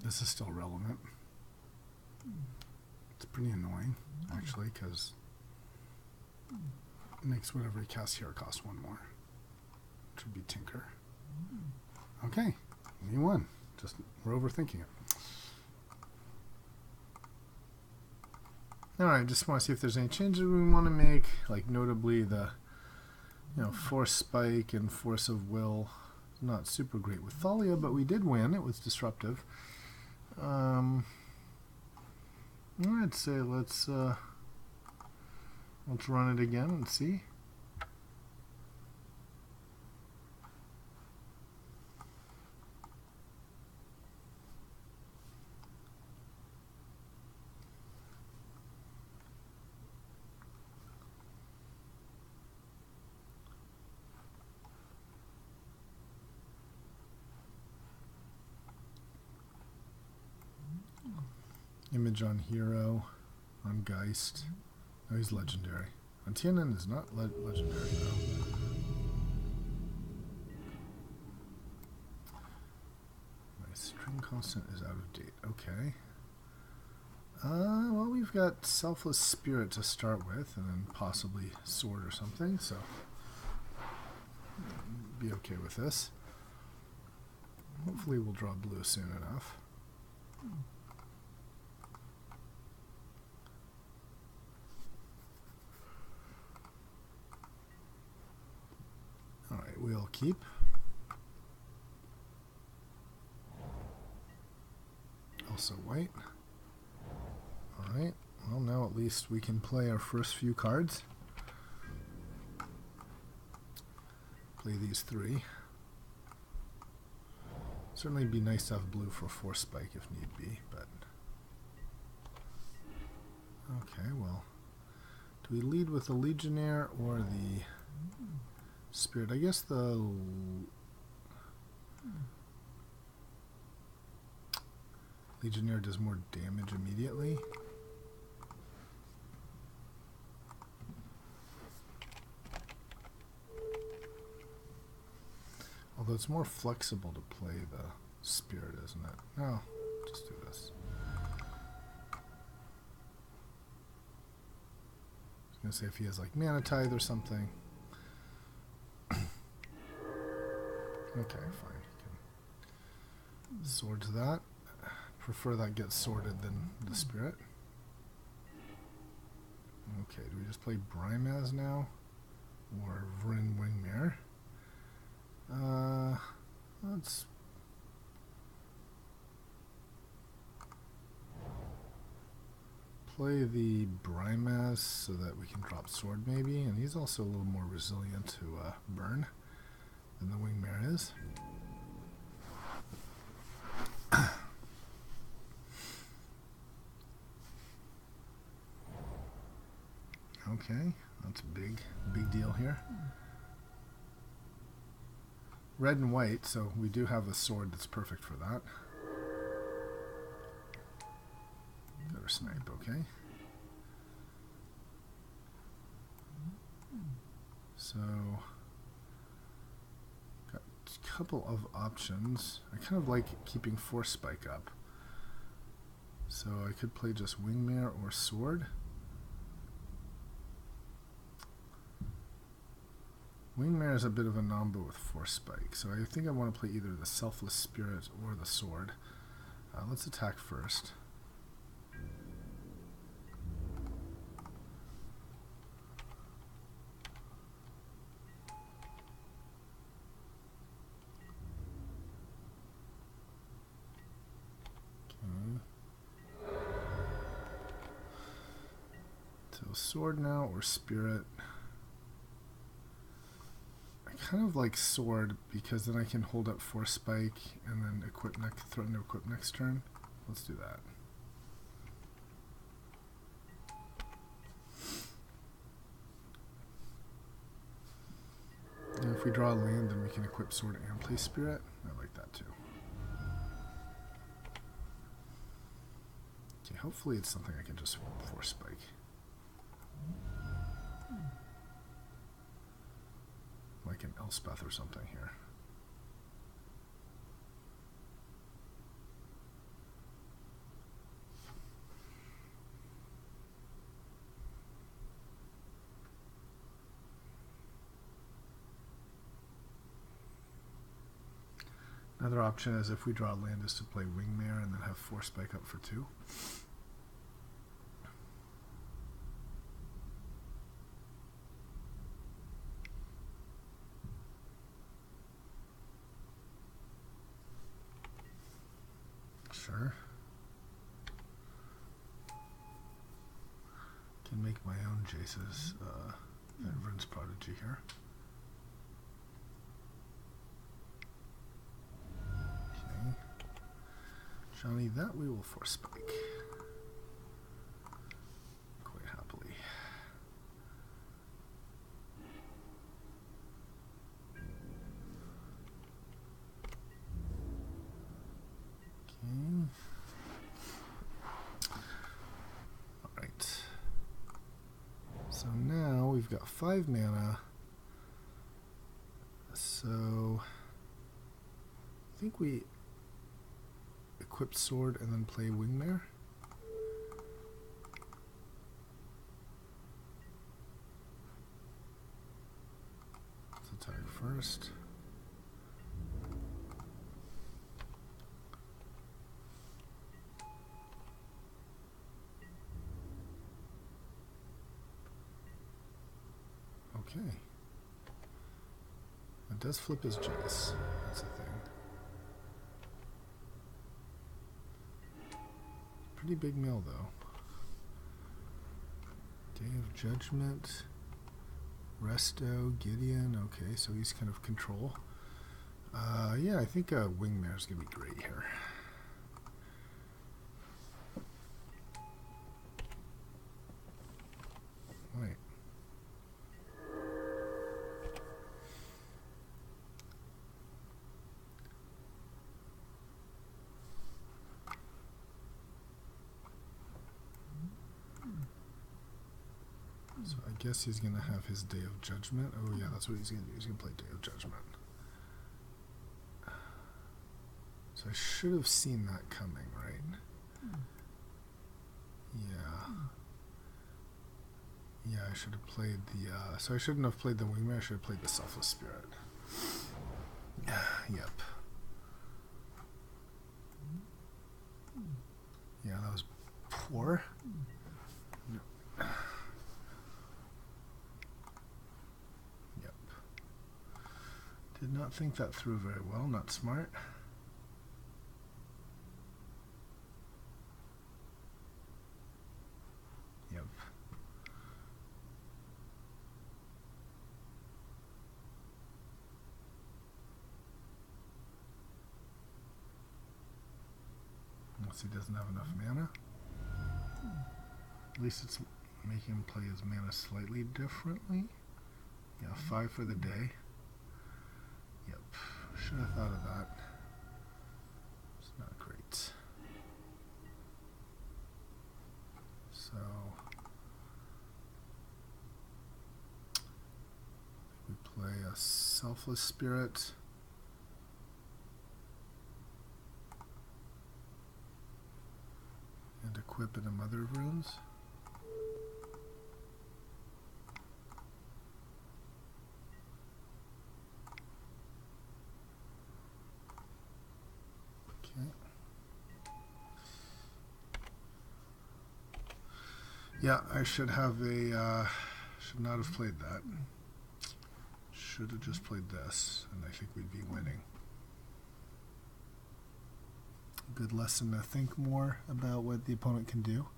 This is still relevant. It's pretty annoying, actually, because it makes whatever he casts here cost 1 more, which would be Tinker. Okay, we won. Just we're overthinking it. All right, just want to see if there's any changes we want to make, like notably the, Force Spike and Force of Will. Not super great with Thalia, but we did win. It was disruptive. I'd say let's run it again and see. Image on Hero, on Geist. No, he's legendary. On Tienan is not legendary, though. My string constant is out of date. Okay. Well, we've got Selfless Spirit to start with, and then possibly Sword or something, so be okay with this. Hopefully we'll draw blue soon enough. I'll keep. Also white. Alright, well now at least we can play our first few cards. Play these 3. Certainly be nice to have blue for force spike if need be, but... Okay, well... Do we lead with the Legionnaire or the Spirit? I guess the... Legionnaire does more damage immediately. Although it's more flexible to play the Spirit, isn't it? No, just do this. I was going to say if he has like Mana Tithe or something. Okay, fine. Swords that. Prefer that gets sorted than the Spirit. Okay, do we just play Brimaz now? Or Vryn Wingmare? Let's play the Brimaz so that we can drop sword maybe, and he's also a little more resilient to burn than the Wingmare is. Okay, that's a big deal here. Red and white, so we do have a sword that's perfect for that. Better snipe, okay. So, got a couple of options. I kind of like keeping force spike up. So I could play just Wingmare or sword. Wingmare is a bit of a nombo with force spike, so I think I want to play either the Selfless Spirit or the sword. Let's attack first. Okay. So sword now or spirit? Kind of like sword because then I can hold up force spike and then equip threaten to equip next turn. Let's do that. And if we draw a land, then we can equip sword and play spirit. I like that too. Okay, hopefully it's something I can just force spike. Like an Elspeth or something here. Another option is if we draw land is to play Wingmare and then have force spike up for 2. Sure. Can make my own Jace's Vryn's Prodigy here. Okay. Johnny, that we will force spike. Quite happily. Alright. So now we've got 5 mana. So I think we equip sword and then play Wingmare. Let's attack first. Okay. It does flip his Jace. That's the thing. Pretty big mill, though. Day of Judgment. Resto, Gideon. Okay, so he's kind of control. Yeah, I think Wingmare's going to be great here. Wait. So I guess he's going to have his Day of Judgment. Oh yeah, that's what he's going to do. He's going to play Day of Judgment. So I should have seen that coming, right? Yeah. Yeah, I should have played the... so I shouldn't have played the Wingmare. I should have played the Selfless Spirit. Yep. Yeah, that was poor. Yep. Did not think that through very well. Not smart. Yep. Unless he doesn't have enough mana. At least it's making him play his mana slightly differently. Yeah, 5 for the day. Yep. Should have thought of that. It's not great. So we play a Selfless Spirit. And equip in a Mother of Runes. Okay. Yeah, I should have a, should not have played that. Should have just played this, and I think we'd be winning. Good lesson to think more about what the opponent can do.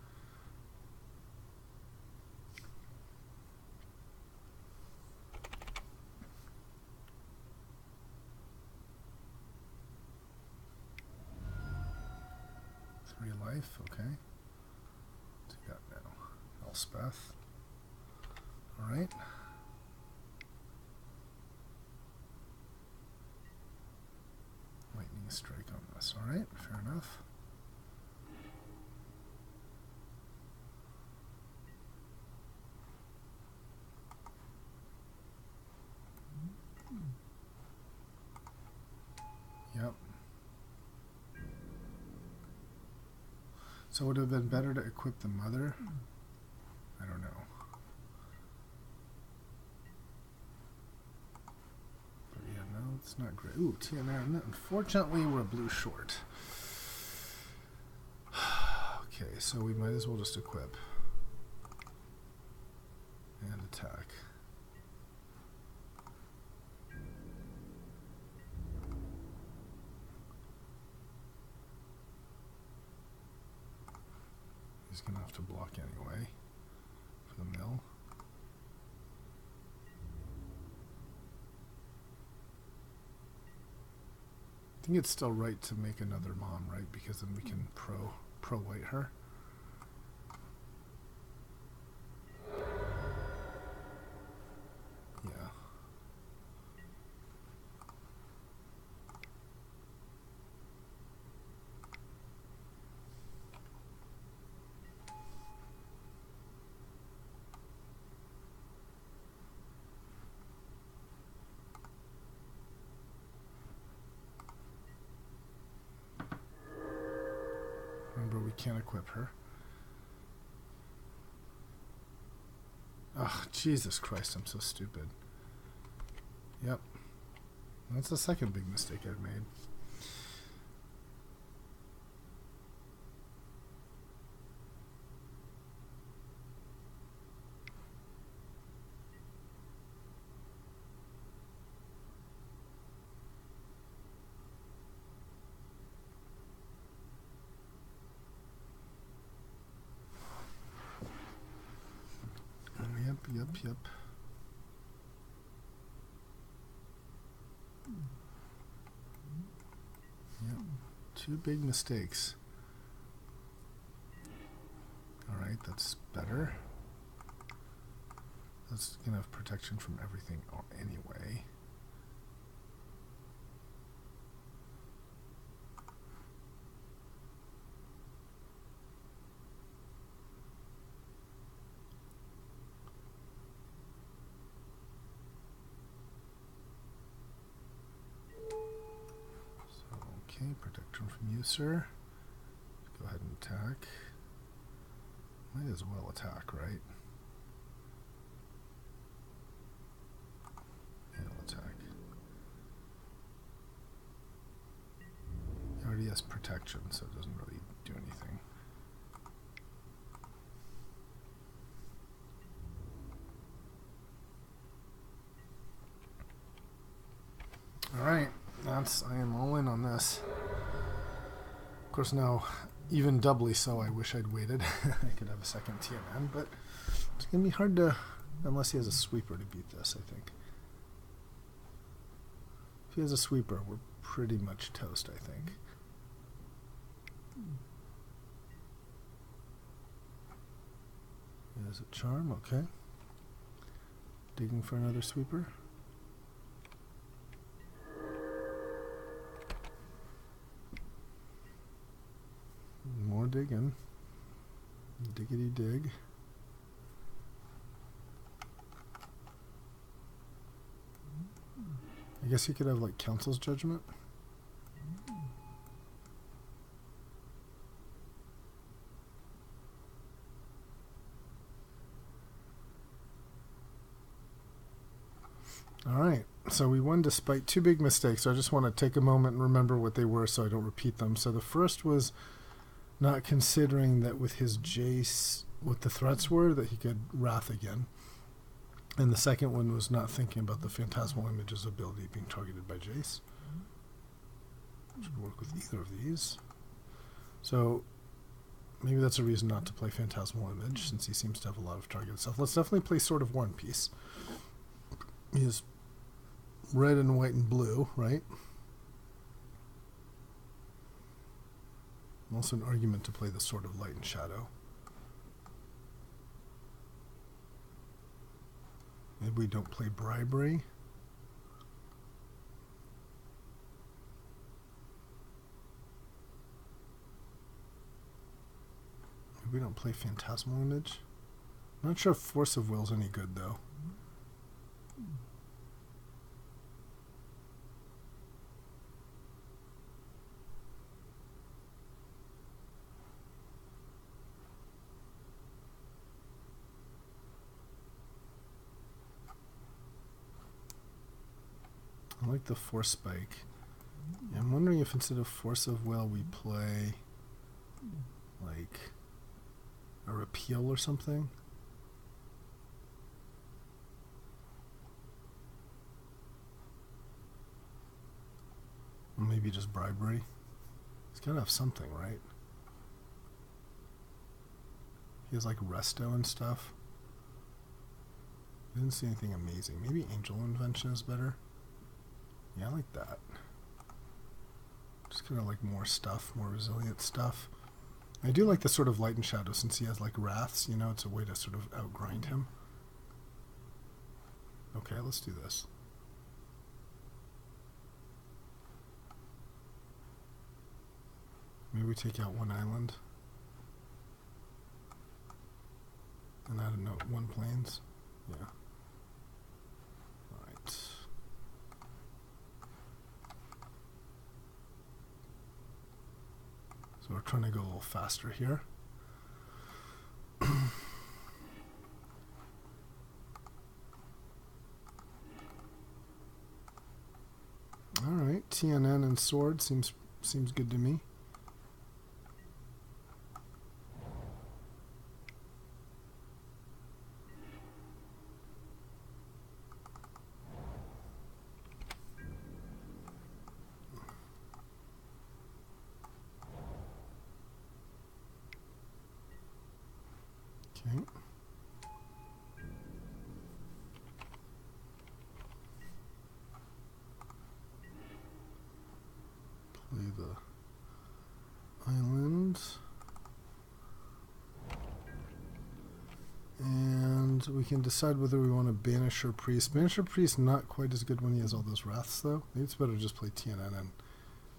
Three life, okay. What's he got now? Elspeth. Alright. Lightning strike on this. Alright, fair enough. Yep. So would it have been better to equip the Mother? I don't know. But yeah, no, it's not great. Ooh, TNR. Unfortunately, we're blue short. Okay, so we might as well just equip. And attack. He's going to have to block anyway for the mill. I think it's still right to make another mom, right? Because then we can pro-white her. Yeah. Remember, we can't equip her. Ugh, Jesus Christ, I'm so stupid. Yep. That's the second big mistake I've made. Yep. Yep. Two big mistakes. Alright, that's better. That's going to have protection from everything anyway. Okay, protection from you, sir. Go ahead and attack. Might as well attack, right? Yeah, I'll attack. He already has protection, so it doesn't really do anything. Alright, I am all in on this. Of course now, even doubly so, I wish I'd waited. I could have a second TNN, but it's going to be hard to, unless he has a sweeper to beat this, I think. If he has a sweeper, we're pretty much toast, I think. He has a charm, okay. Digging for another sweeper. More digging. Diggity dig. I guess he could have like Council's Judgment. Alright, so we won despite two big mistakes. So I just want to take a moment and remember what they were so I don't repeat them. So the first was not considering that with his Jace, what the threats were, that he could Wrath again. And the second one was not thinking about the Phantasmal Image's ability being targeted by Jace. Which would work with either of these. So maybe that's a reason not to play Phantasmal Image, since he seems to have a lot of targeted stuff. Let's definitely play Sword of War and Peace. He is red and white and blue, right? Also an argument to play the Sword of Light and Shadow. Maybe we don't play Bribery. Maybe we don't play Phantasmal Image. I'm not sure if Force of Will's any good, though. I like the Force Spike. Yeah, I'm wondering if instead of Force of Will we play like a Repeal or something. Or maybe just Bribery. He's gotta have something, right? He has like Resto and stuff. I didn't see anything amazing. Maybe Angel Invention is better. Yeah, I like that. Just kind of like more stuff, more resilient stuff. I do like the sort of Light and Shadow since he has like Wraths, you know, it's a way to sort of outgrind him. Okay, let's do this. Maybe we take out one island. And add a note, one plains. Yeah. Alright. So we're trying to go a little faster here. Alright, TNN and sword seems good to me. Okay. And we can decide whether we want to banish our priest. Banish our priest, not quite as good when he has all those wraths, though. Maybe it's better to just play TNN and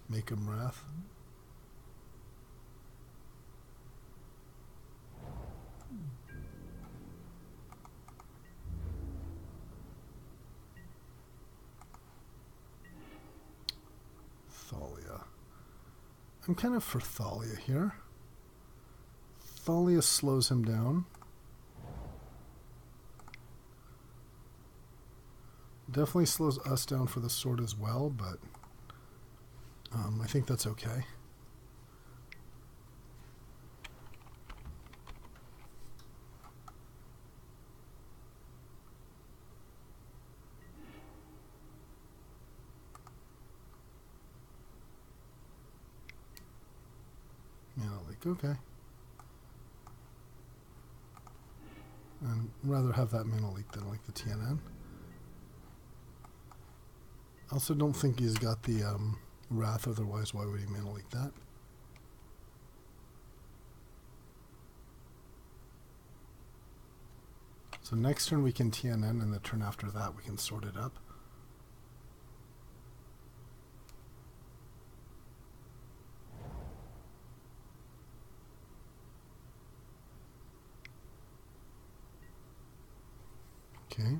make him wrath. Thalia. I'm kind of for Thalia here. Thalia slows him down. Definitely slows us down for the sword as well, but I think that's okay. Yeah, like, okay. And rather have that mana leak than like the TNN. I also don't think he's got the Wrath, otherwise why would he mana leak that? So next turn we can TNN, and the turn after that we can sort it up. Okay.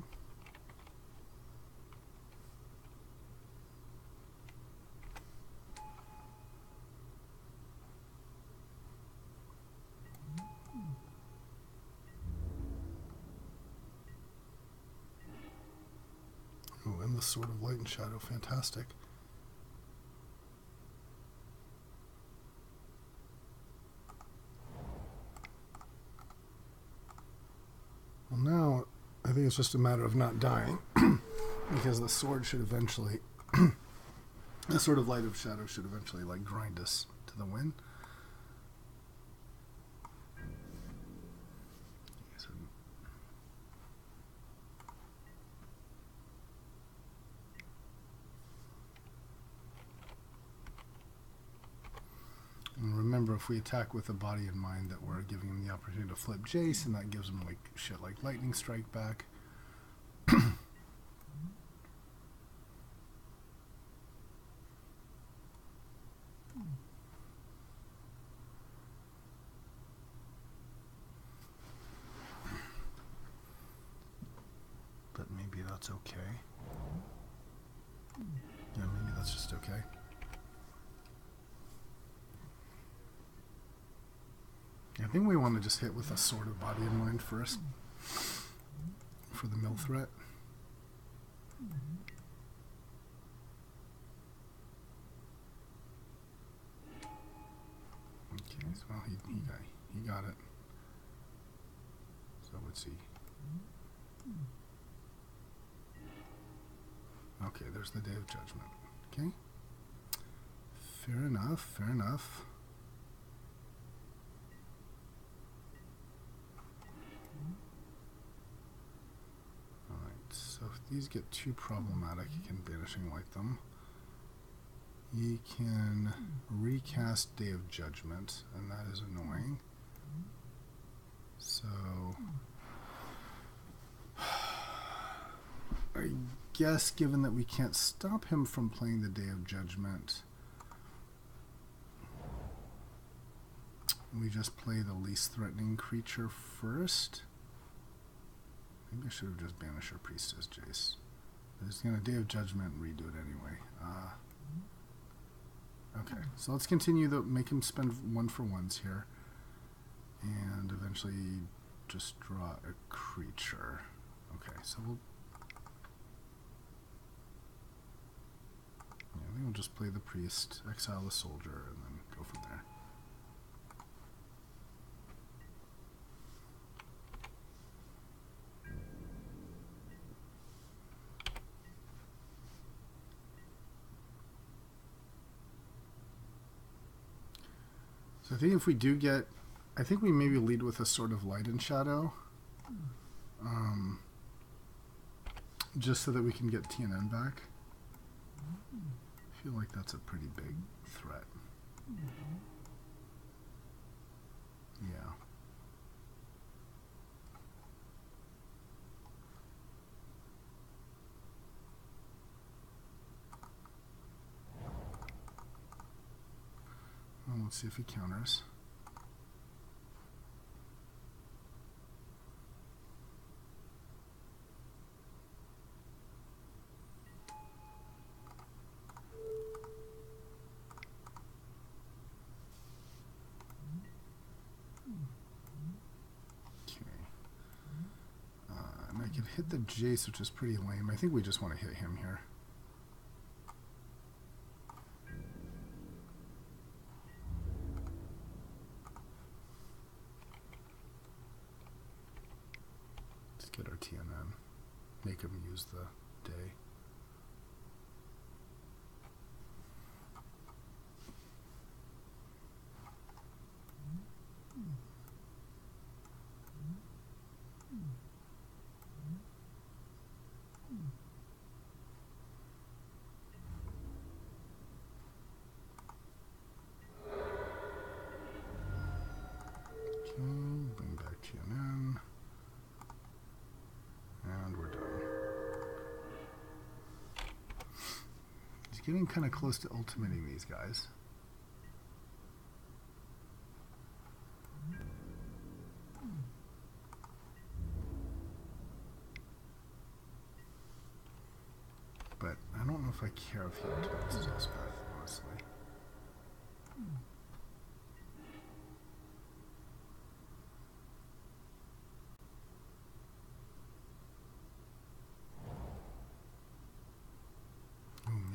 Oh, and the Sword of Light and Shadow, fantastic. Well, now I think it's just a matter of not dying, because the sword should eventually, the Sword of Light of Shadow should eventually like grind us to the win. And remember, if we attack with a body in mind, that we're giving him the opportunity to flip Jace, and that gives him like shit like Lightning Strike back. But maybe that's okay. Yeah, maybe that's just okay. I think we want to just hit with a Sword of Body in mind first for the mill threat. Okay, so well, he got it. So let's see. Okay, there's the Day of Judgment. Okay. Fair enough, fair enough. So if these get too problematic, you can Vanishing Light them. You can recast Day of Judgment, and that is annoying. So I guess, given that we can't stop him from playing the Day of Judgment, we just play the least threatening creature first. Maybe I should have just banished our Priestess Jace. I'm just going to Day of Judgment and redo it anyway. Okay, so let's continue to make him spend 1-for-1s here. And eventually just draw a creature. Okay, so we'll... Yeah, I think we'll just play the Priest, exile the Soldier, and then go from there. I think if we do get, I think we maybe lead with a Sword of Light and Shadow, just so that we can get TNN back. I feel like that's a pretty big threat. Yeah. Let's see if he counters. And I could hit the Jace, which is pretty lame. I think we just want to hit him here. Let's get our TNN. Make him use the day. Bring back TNN. And we're done. He's getting kind of close to ultimating these guys. But I don't know if I care if he ultimates Elspeth, honestly.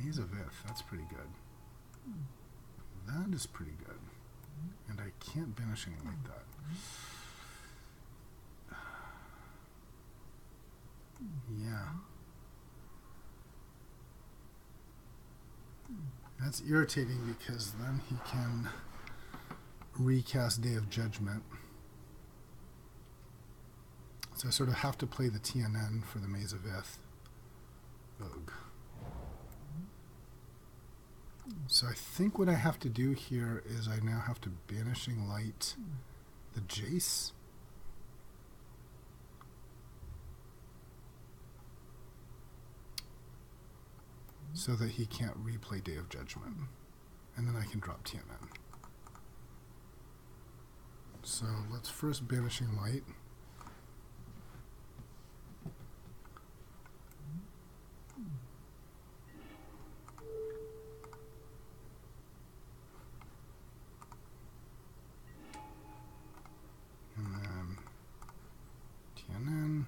Maze of Ith, that's pretty good. That is pretty good. And I can't banish anything like that. Yeah. That's irritating because then he can recast Day of Judgment. So I sort of have to play the TNN for the Maze of Ith. Ugh. So I think what I have to do here is I now have to Banishing Light the Jace. So that he can't replay Day of Judgment. And then I can drop TNN. So let's first Banishing Light. And then TNN.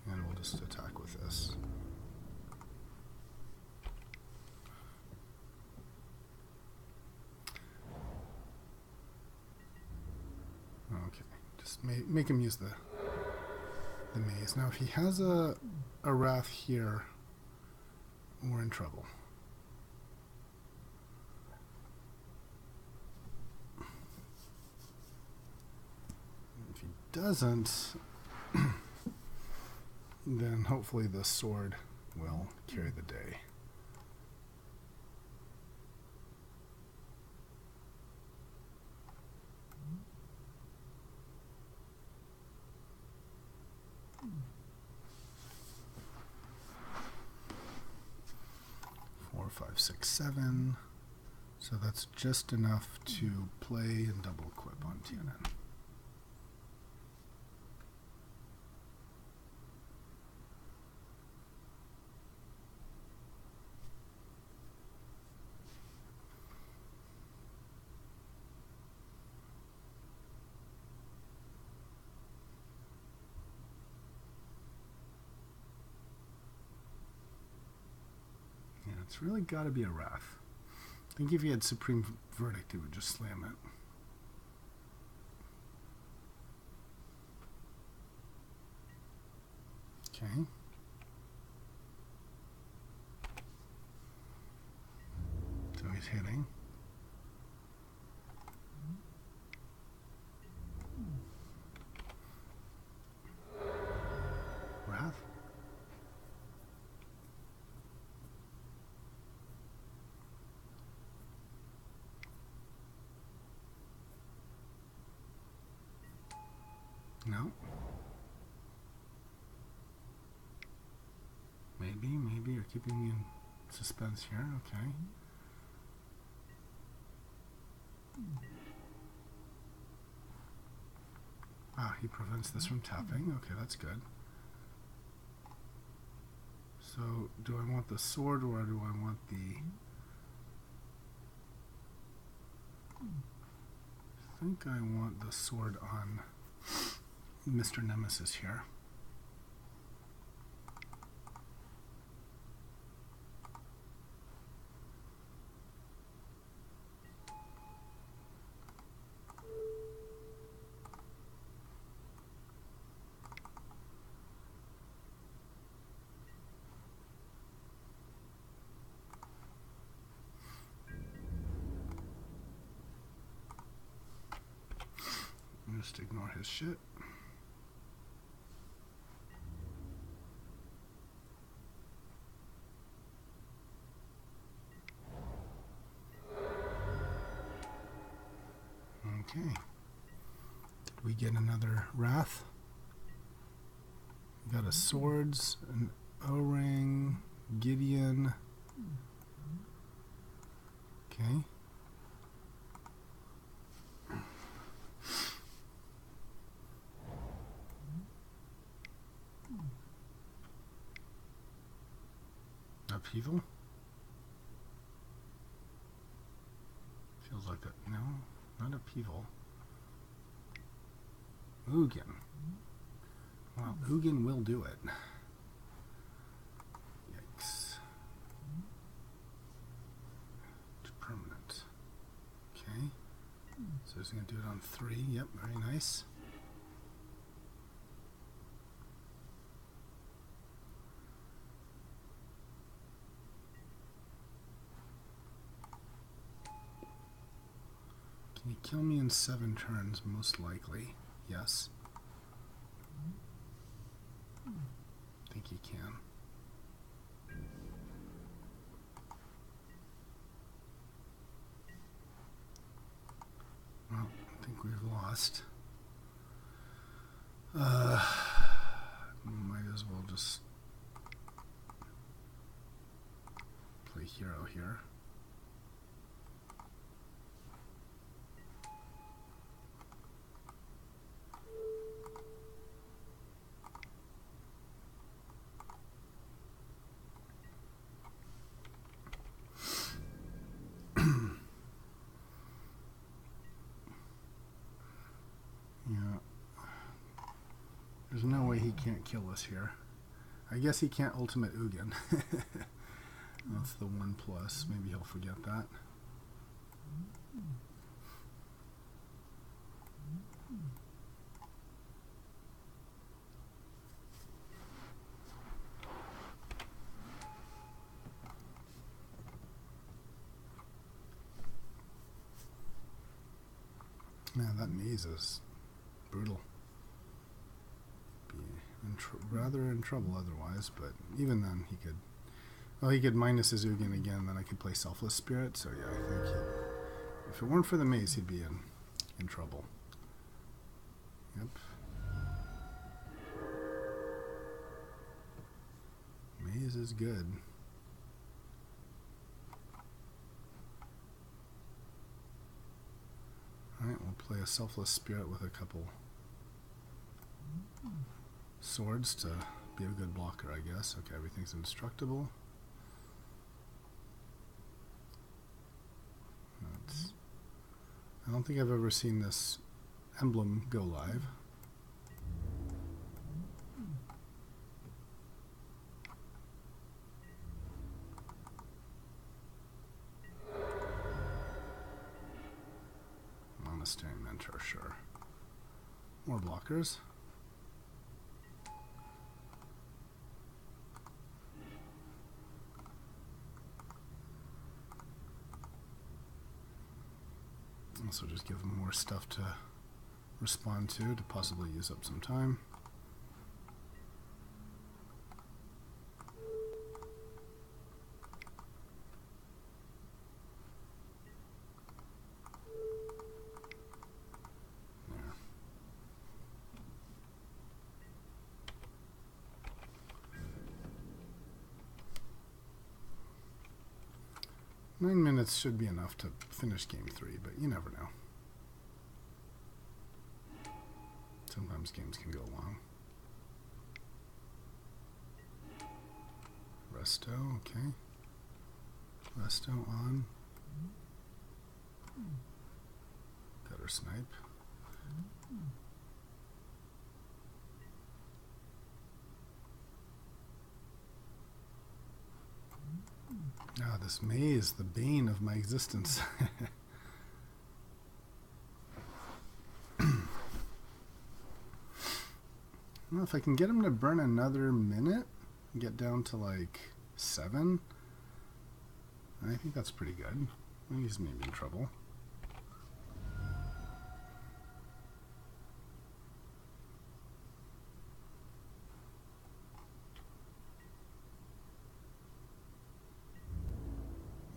And we'll just attack with this. Okay, just make him use the maze. Now if he has a Wrath here, we're in trouble. If he doesn't, then hopefully the sword will carry the day. Four, five, six, seven. So that's just enough to play and double equip on TNN. It's really got to be a Wrath. I think if he had Supreme Verdict, it would just slam it. Okay. So he's hitting. Wrath? No. maybe, or keeping me in suspense here. Okay. Ah, he prevents this from tapping. Okay, that's good. So, do I want the sword or do I want the... I think I want the sword on Mr. Nemesis here. Just ignore his shit. Okay. Did we get another Wrath? We got a Swords, an O-Ring, Gideon. Okay. Upheaval? Feels like that. No, not upheaval. Ugin. Well, Ugin will do it. Yikes. It's permanent. Okay. So he's going to do it on 3. Yep, very nice. Can you kill me in 7 turns? Most likely. Yes. I think you can. Well, I think we've lost. Might as well just play hero here. There's no way he can't kill us here. I guess he can't ultimate Ugin. That's the 1 plus. Maybe he'll forget that. Man, that maze is brutal. Rather in trouble otherwise, but even then he could... Well, he could minus his Ugin again, then I could play Selfless Spirit, so yeah, I think if it weren't for the maze, he'd be in trouble. Yep. Maze is good. Alright, we'll play a Selfless Spirit with a couple swords to be a good blocker, I guess. Okay, everything's indestructible. I don't think I've ever seen this emblem go live. Monastery Mentor, sure. More blockers. Also just give them more stuff to respond to possibly use up some time. There. 9 minutes should be enough to finish game 3, but you never know. Sometimes games can go long. Resto, okay. Resto on. Better snipe. Ah, this maze, the bane of my existence. I don't know if I can get him to burn another minute, get down to like 7. I think that's pretty good. He's maybe in trouble.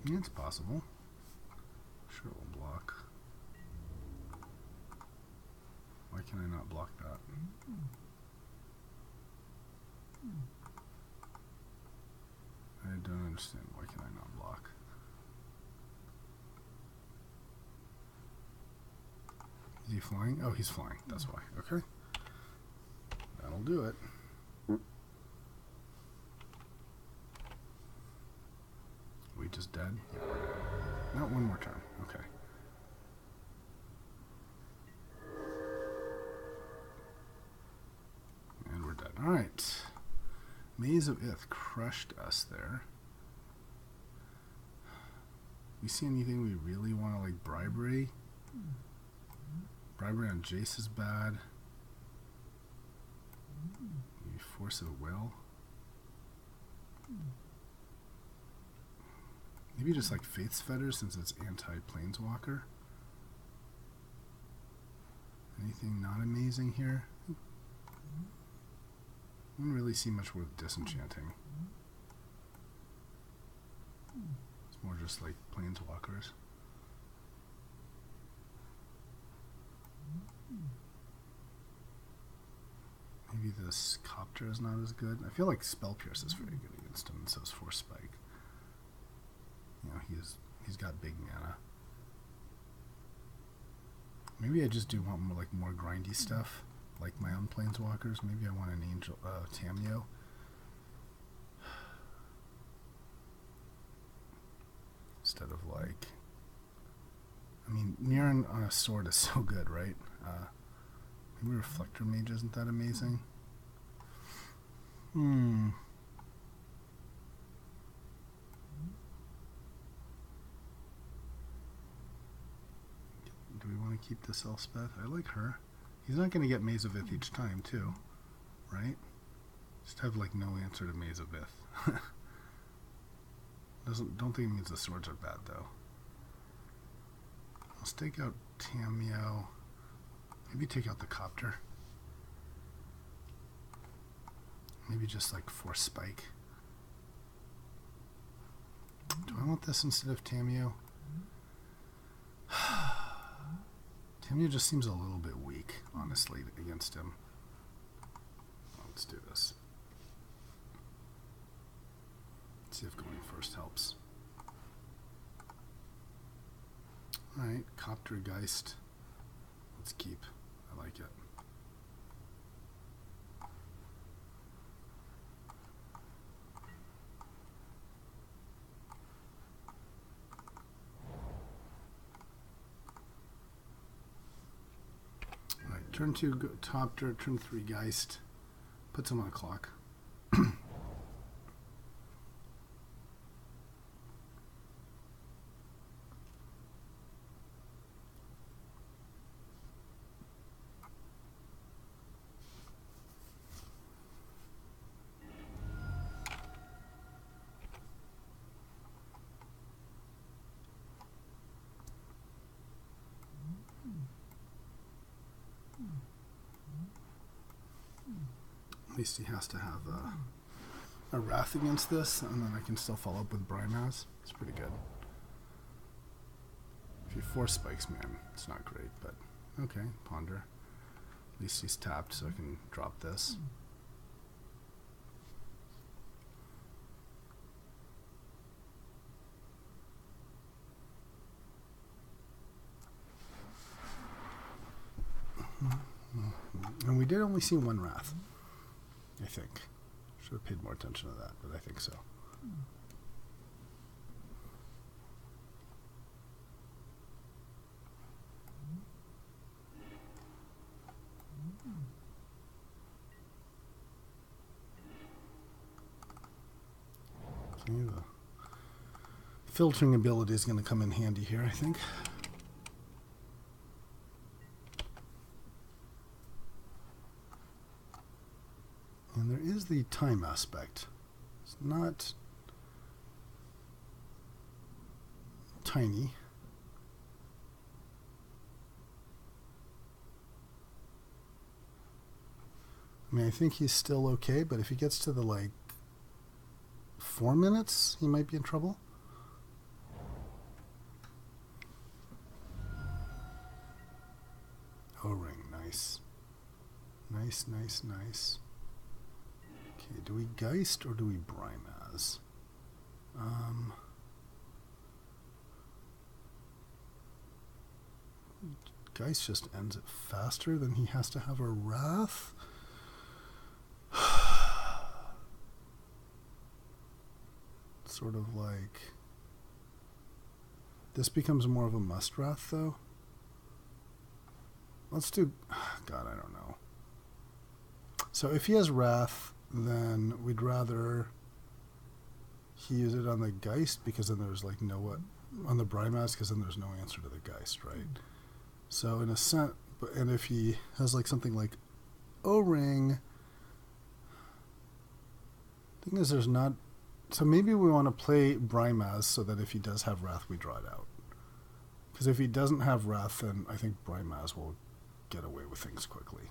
Yeah, it's possible. Sure, we'll block. Why can I not block that? I don't understand. Why can I not block? Is he flying? Oh, he's flying. That's why. Okay. That'll do it. We just dead? Yeah, we're dead. Not one more turn. Okay. And we're dead. Alright. Maze of Ith crushed us there. We see anything we really want to, like, bribery? Bribery on Jace is bad. Maybe Force of Will. Maybe just like Faith's Fetter since it's anti-planeswalker. Anything not amazing here? I don't really see much worth disenchanting. It's more just like planeswalkers. Maybe this Copter is not as good. I feel like Spell Pierce is very good against him, and so is Force Spike. You know, he's got big mana. Maybe I just do want more grindy stuff, like my own planeswalkers. Maybe I want an Angel Tameo. Instead of like, I mean, Mirren on a sword is so good, right? Maybe Reflector Mage isn't that amazing? Do we want to keep this Elspeth? I like her. He's not going to get Maze of Ith each time, too. Right? Just have, like, no answer to Maze of Ith. Don't think it means the swords are bad, though. Let's take out Tameo. Maybe take out the Copter. Maybe just, like, Force Spike. Do I want this instead of Tameo? Tameo just seems a little bit weak, honestly, against him. Let's do this. Let's see if going first helps. Alright, Copter Geist. Let's keep. I like it. Turn 2 Copter, turn 3 Geist. Puts him on a clock. At least he has to have a Wrath against this, and then I can still follow up with Brimaz. It's pretty good. If he Force Spikes me, it's not great, but okay, Ponder. At least he's tapped, so I can drop this. we did only see one wrath, I think. Should have paid more attention to that, but I think so. Okay, the filtering ability is going to come in handy here, I think. And there is the time aspect. It's not tiny. I mean, I think he's still okay, but if he gets to the, like, 4 minutes, he might be in trouble. O-ring, nice. Nice, nice, nice. Okay, do we Geist or do we Brimaz? Geist just ends it faster than he has to have a Wrath. Sort of like... This becomes more of a must Wrath, though. Let's do... God, I don't know. So if he has Wrath, then we'd rather he use it on the Geist, because then there's like no what on the Brimaz, because then there's no answer to the Geist, right? So in a sense, and if he has like something like O-ring, thing is there's not. So maybe we want to play Brimaz so that if he does have Wrath, we draw it out. Because if he doesn't have Wrath, then I think Brimaz will get away with things quickly.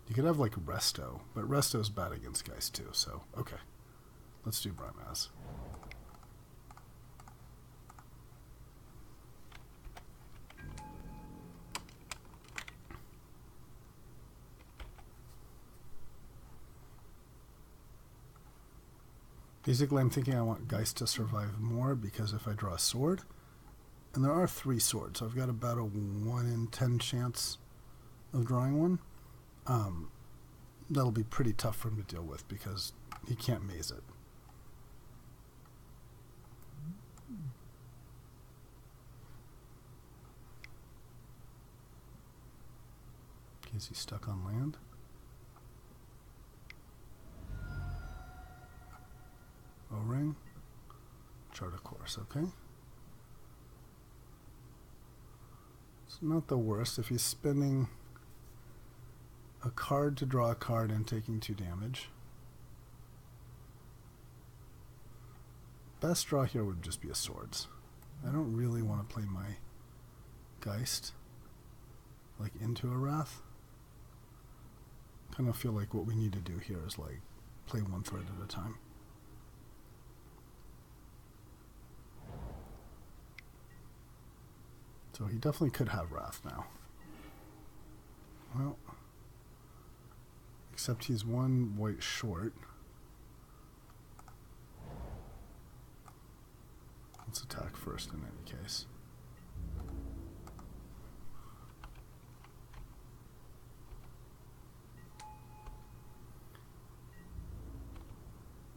You could have like Resto, but Resto's bad against Geist too, so okay. Let's do Brimaz. Basically, I'm thinking I want Geist to survive more, because if I draw a sword, and there are 3 swords, so I've got about a 1 in 10 chance of drawing one. That'll be pretty tough for him to deal with, because he can't maze it. Okay, is he stuck on land? O-ring. Chart a course, okay. It's not the worst if he's spending a card to draw a card and taking 2 damage. Best draw here would just be a swords. I don't really want to play my Geist like into a Wrath. Kind of feel like what we need to do here is like play 1 thread at a time. So he definitely could have Wrath now. Well, except he's 1 white short. Let's attack first in any case.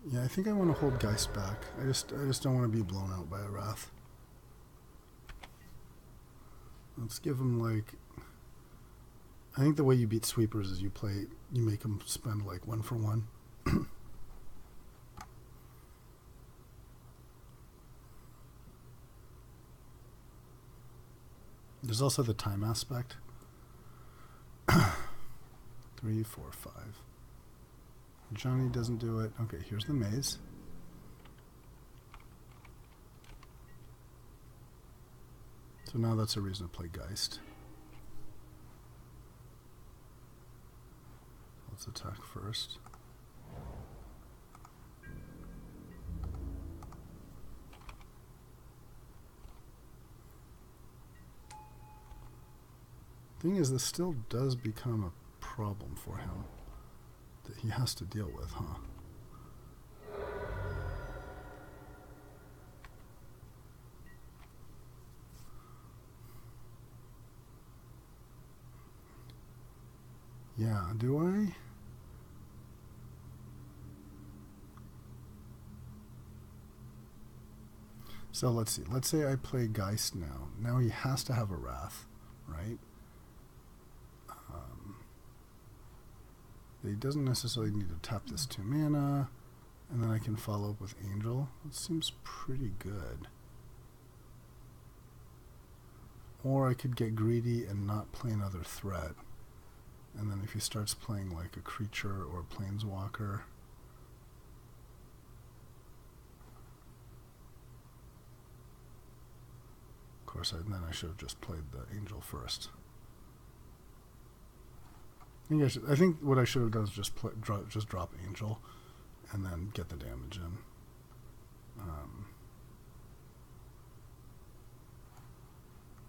Yeah, I think I want to hold Geist back. I just don't want to be blown out by a Wrath. Let's give him like... I think the way you beat sweepers is you make them spend like 1 for 1. There's also the time aspect. 3, 4, 5. Johnny doesn't do it. Okay, here's the maze. So now that's a reason to play Geist. Let's attack first. Thing is, this still does become a problem for him that he has to deal with, huh? Yeah, do I? So let's see. Let's say I play Geist now. Now he has to have a Wrath, right? He doesn't necessarily need to tap this 2 mana, and then I can follow up with Angel. That seems pretty good. Or I could get greedy and not play another threat. And then if he starts playing like a creature or a planeswalker, of course, then I should have just played the Angel first. I think what I should have done is just drop Angel, and then get the damage in.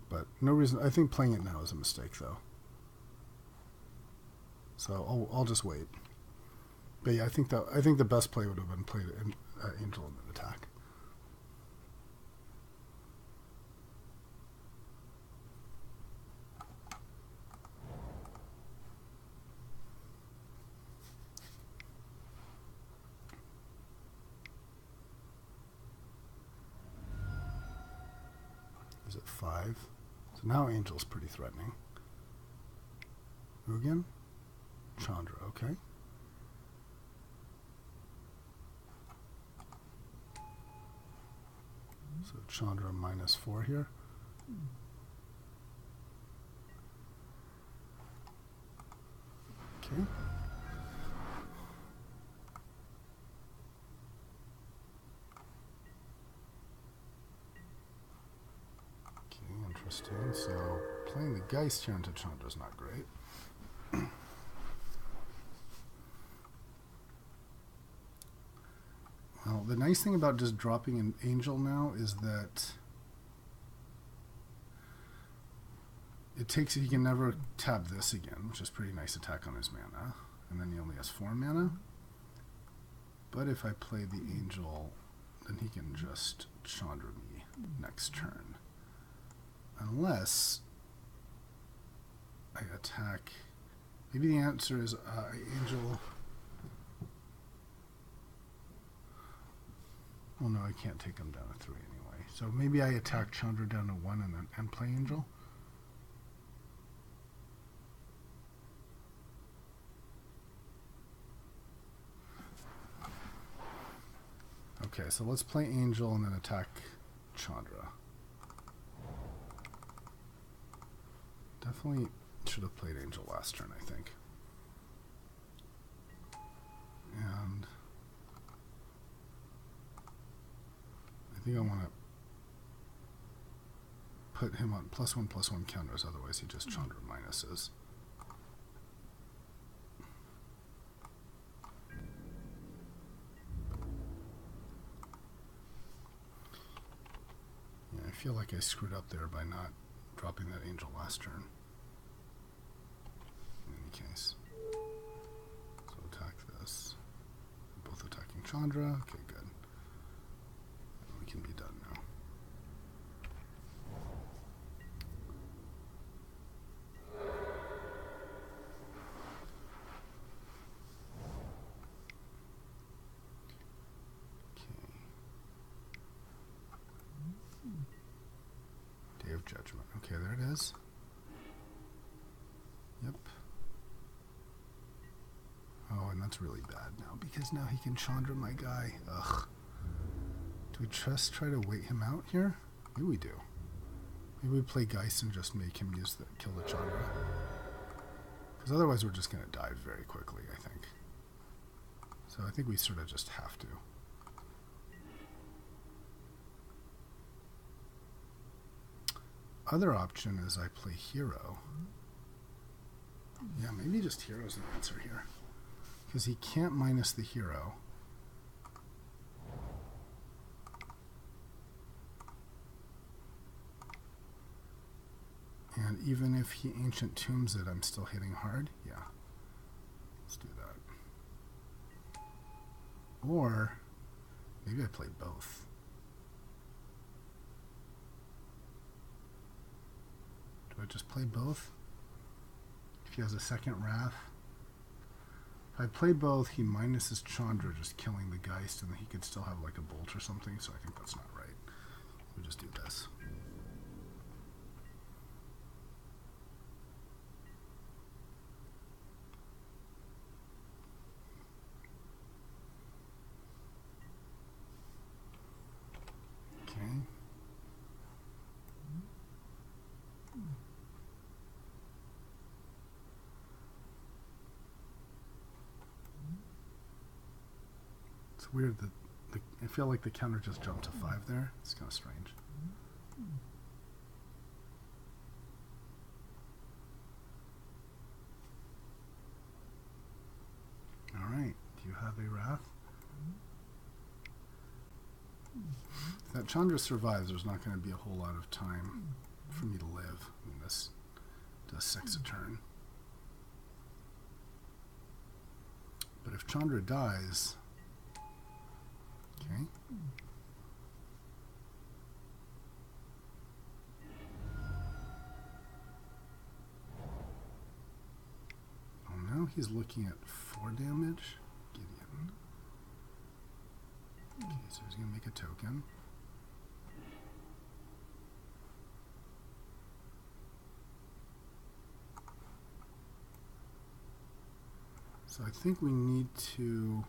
But no reason. I think playing it now is a mistake, though. So I'll just wait. But yeah, I think the best play would have been played Angel and then attack. Is it 5? So now Angel's pretty threatening. Ugin? Chandra, okay. So Chandra -4 here. Okay. Interesting. So playing the Geist here into Chandra is not great. Well, the nice thing about just dropping an Angel now is that he can never tap this again, which is pretty nice attack on his mana. And then he only has 4 mana. But if I play the Angel, then he can just Chandra me next turn. Unless I attack. Maybe the answer is Angel. Well, no, I can't take him down to 3 anyway. So maybe I attack Chandra down to 1 and play Angel. Okay, so let's play Angel and then attack Chandra. Definitely should have played Angel last turn, I think. And I think I want to put him on +1/+1 counters, otherwise he just Chandra minuses. Yeah, I feel like I screwed up there by not dropping that Angel last turn. In any case. So attack this. Both attacking Chandra. Okay, good. We can be done now. Day of Judgment. Okay, there it is. Yep. Oh, and that's really bad now, because now he can Chandra my guy. Ugh. Do we just try to wait him out here? Maybe we do. Maybe we play Geist and just make him kill the Chandra. Because otherwise we're just going to die very quickly, I think. So I think we sort of just have to. Other option is I play Hero. Yeah, maybe just Hero's the answer here. Because he can't minus the Hero. And even if he Ancient Tombs it, I'm still hitting hard. Yeah. Let's do that. Or maybe I play both. Do I just play both? If he has a second Wrath, If I play both, he minuses Chandra, just killing the Geist, and then he could still have like a bolt or something, so I think that's not right. We'll just do this. Okay. It's weird that I feel like the counter just jumped to 5 there. It's kind of strange. All right. Do you have a Wrath? If that Chandra survives, there's not going to be a whole lot of time for me to live. I mean, this does 6 a turn. But if Chandra dies, okay. Oh, now he's looking at 4 damage. Gideon. Okay, so he's going to make a token. So I think we need to...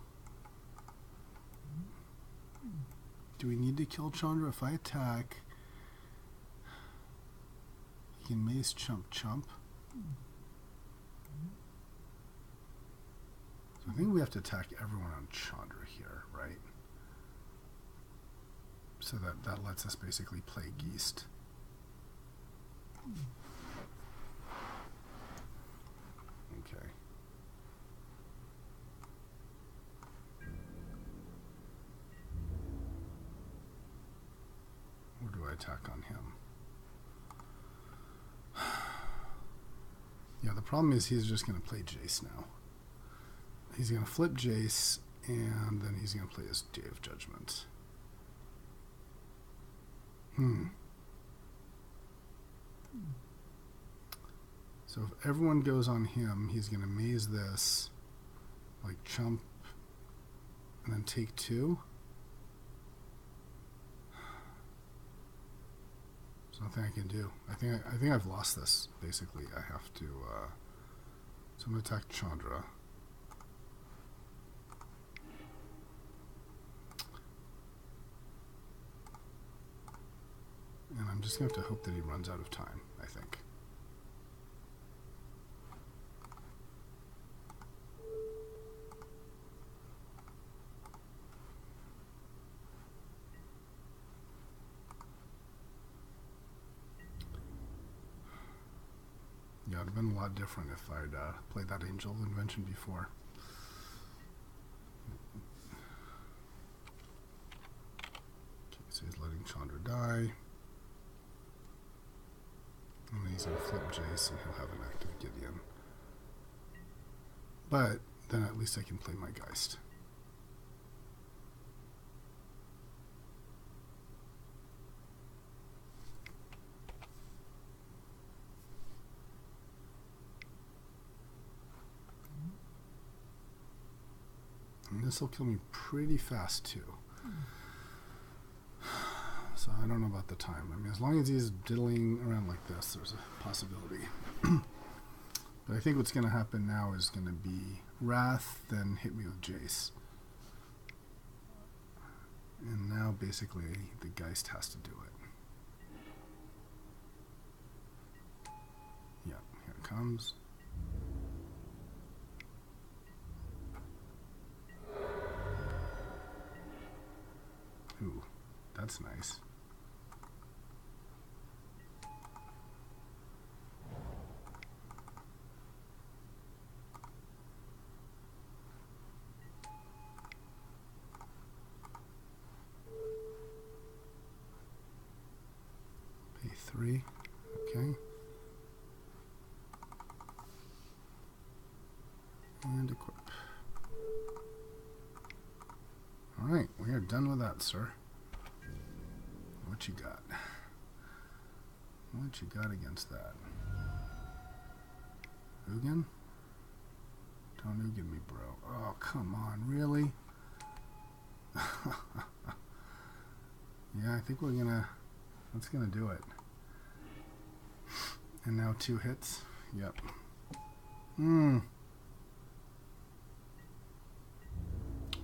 Do we need to kill Chandra? If I attack, he can mace chump chump. So I think we have to attack everyone on Chandra here, right? So that lets us basically play Geist. Okay. Or do I attack on him? Yeah, the problem is he's just going to play Jace now. He's going to flip Jace, and then he's going to play his Day of Judgment. So if everyone goes on him, he's going to maze this, like chump, and then take 2. There's nothing I can do. I think I've lost this. Basically, I have to. So I'm going to attack Chandra. And I'm just going to have to hope that he runs out of time, I think. Yeah, it would have been a lot different if I'd played that Angel Invention before. Okay, so he's letting Chandra die. And then he's going to flip Jace, and he'll have an active Gideon. But then at least I can play my Geist. And this will kill me pretty fast, too. So I don't know about the time. I mean, as long as he's diddling around like this, there's a possibility. But I think what's going to happen now is going to be Wrath, then hit me with Jace. And now, basically, the Geist has to do it. Yeah, here it comes. Ooh, that's nice. Pay 3, okay. And equip. Alright, we are done with that, sir. What you got? What you got against that? Ugin? Don't Ugin me, bro. Oh, come on. Really? Yeah, I think that's gonna do it. And now 2 hits. Yep.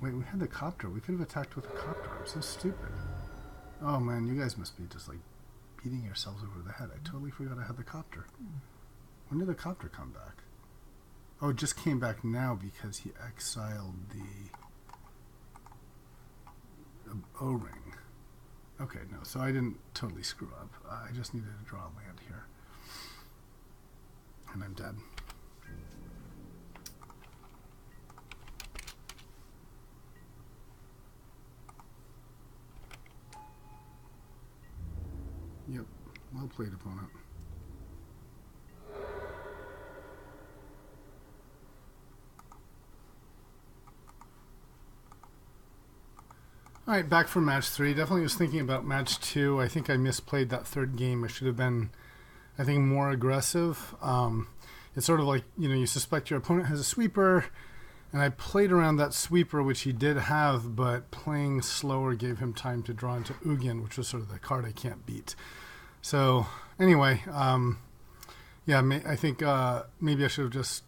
Wait, we had the copter. We could have attacked with the copter. I'm so stupid. Oh man, you guys must be just like beating yourselves over the head. I totally forgot I had the copter. When did the copter come back? Oh, it just came back now because he exiled the O-ring. Okay, no, so I didn't totally screw up. I just needed to draw a land here. And I'm dead. Yep, well played, opponent. All right, back for match 3. Definitely was thinking about match 2. I think I misplayed that third game. I should have been, I think, more aggressive. It's sort of like, you suspect your opponent has a sweeper, and I played around that sweeper, which he did have, but playing slower gave him time to draw into Ugin, which was sort of the card I can't beat. So, anyway, yeah, I think maybe I should have just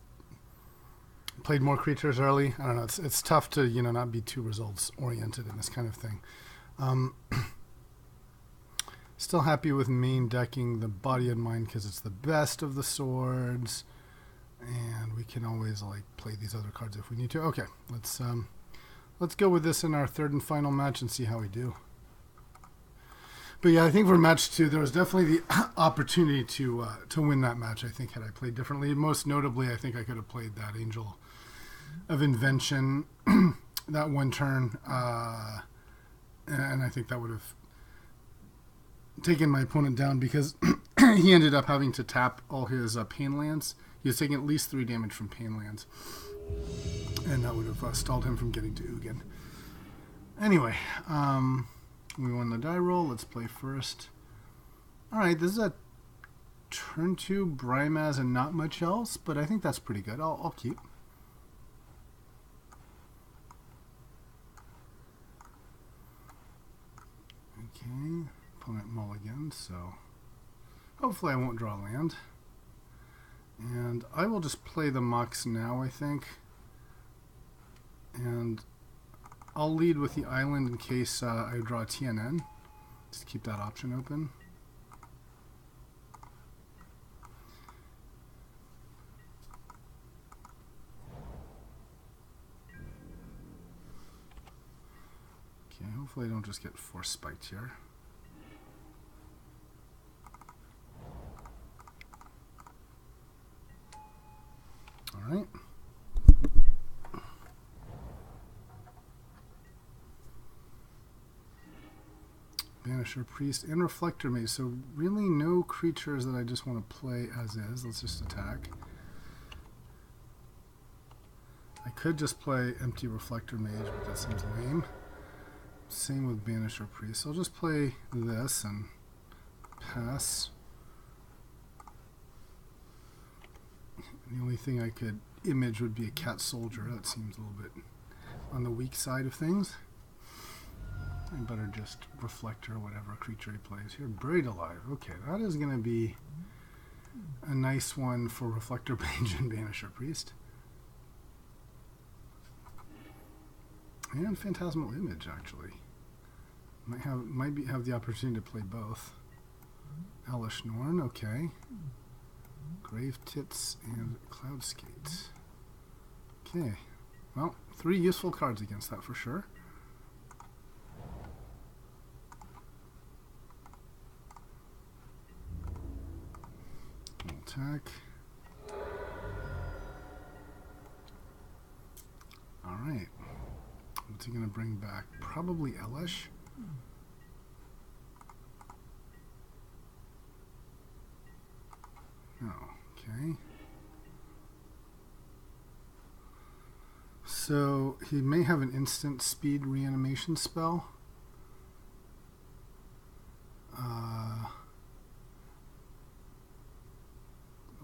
played more creatures early. I don't know. It's tough to not be too results oriented in this kind of thing. Still happy with main decking the Body and Mind because it's the best of the swords, and we can always play these other cards if we need to. Okay, let's go with this in our third and final match and see how we do. But yeah, I think for match 2, there was definitely the opportunity to win that match. I think had I played differently. Most notably, I think I could have played that Angel of Invention that one turn, and I think that would have taken my opponent down because he ended up having to tap all his pain lands. He was taking at least 3 damage from pain lands, and that would have stalled him from getting to Ugin. Anyway, we won the die roll. Let's play first. All right, this is a turn 2 Brimaz and not much else, but I think that's pretty good. I'll keep. Okay, opponent mulligan, so hopefully I won't draw land. And I will just play the Mox now, I think. And I'll lead with the island in case I draw TNN. Just keep that option open. Okay, hopefully I don't just get force spiked here. All right. Banisher Priest and Reflector Mage. So really no creatures that I just want to play as is. Let's just attack. I could just play empty Reflector Mage, but that seems lame. Same with Banisher Priest. So I'll just play this and pass. The only thing I could image would be a Cat Soldier. That seems a little bit on the weak side of things. I better just Reflector whatever creature he plays here. Buried Alive. Okay, that is going to be a nice one for Reflector Mage and Banisher Priest. And Phantasmal Image, actually. Might have the opportunity to play both. Elish Norn, okay. Grave Tits and Cloud Skates. Okay. Well, 3 useful cards against that for sure. We'll attack. Alright. What's he going to bring back? Probably Elish. Oh, okay. So he may have an instant speed reanimation spell.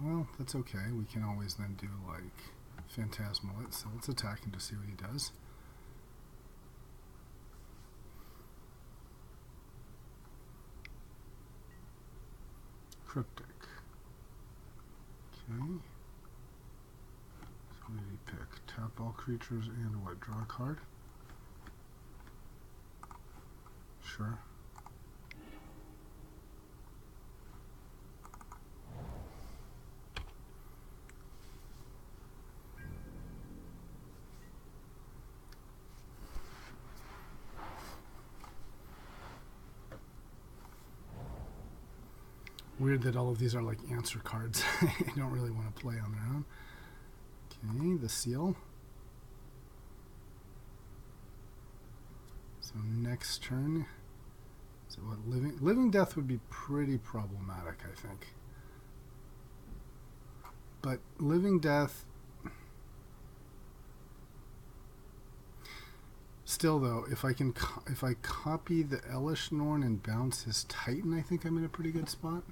Well, that's okay. We can always then do like Phantasmal it, so let's attack him to see what he does. Cryptic. Okay. So what did he pick? Tap all creatures and what? Draw a card? Sure. Weird that all of these are like answer cards. I don't really want to play on their own. Okay, the seal. So next turn. So what, living death would be pretty problematic, I think. But living death. Still though, if I copy the Elish Norn and bounce his Titan, I think I'm in a pretty good spot.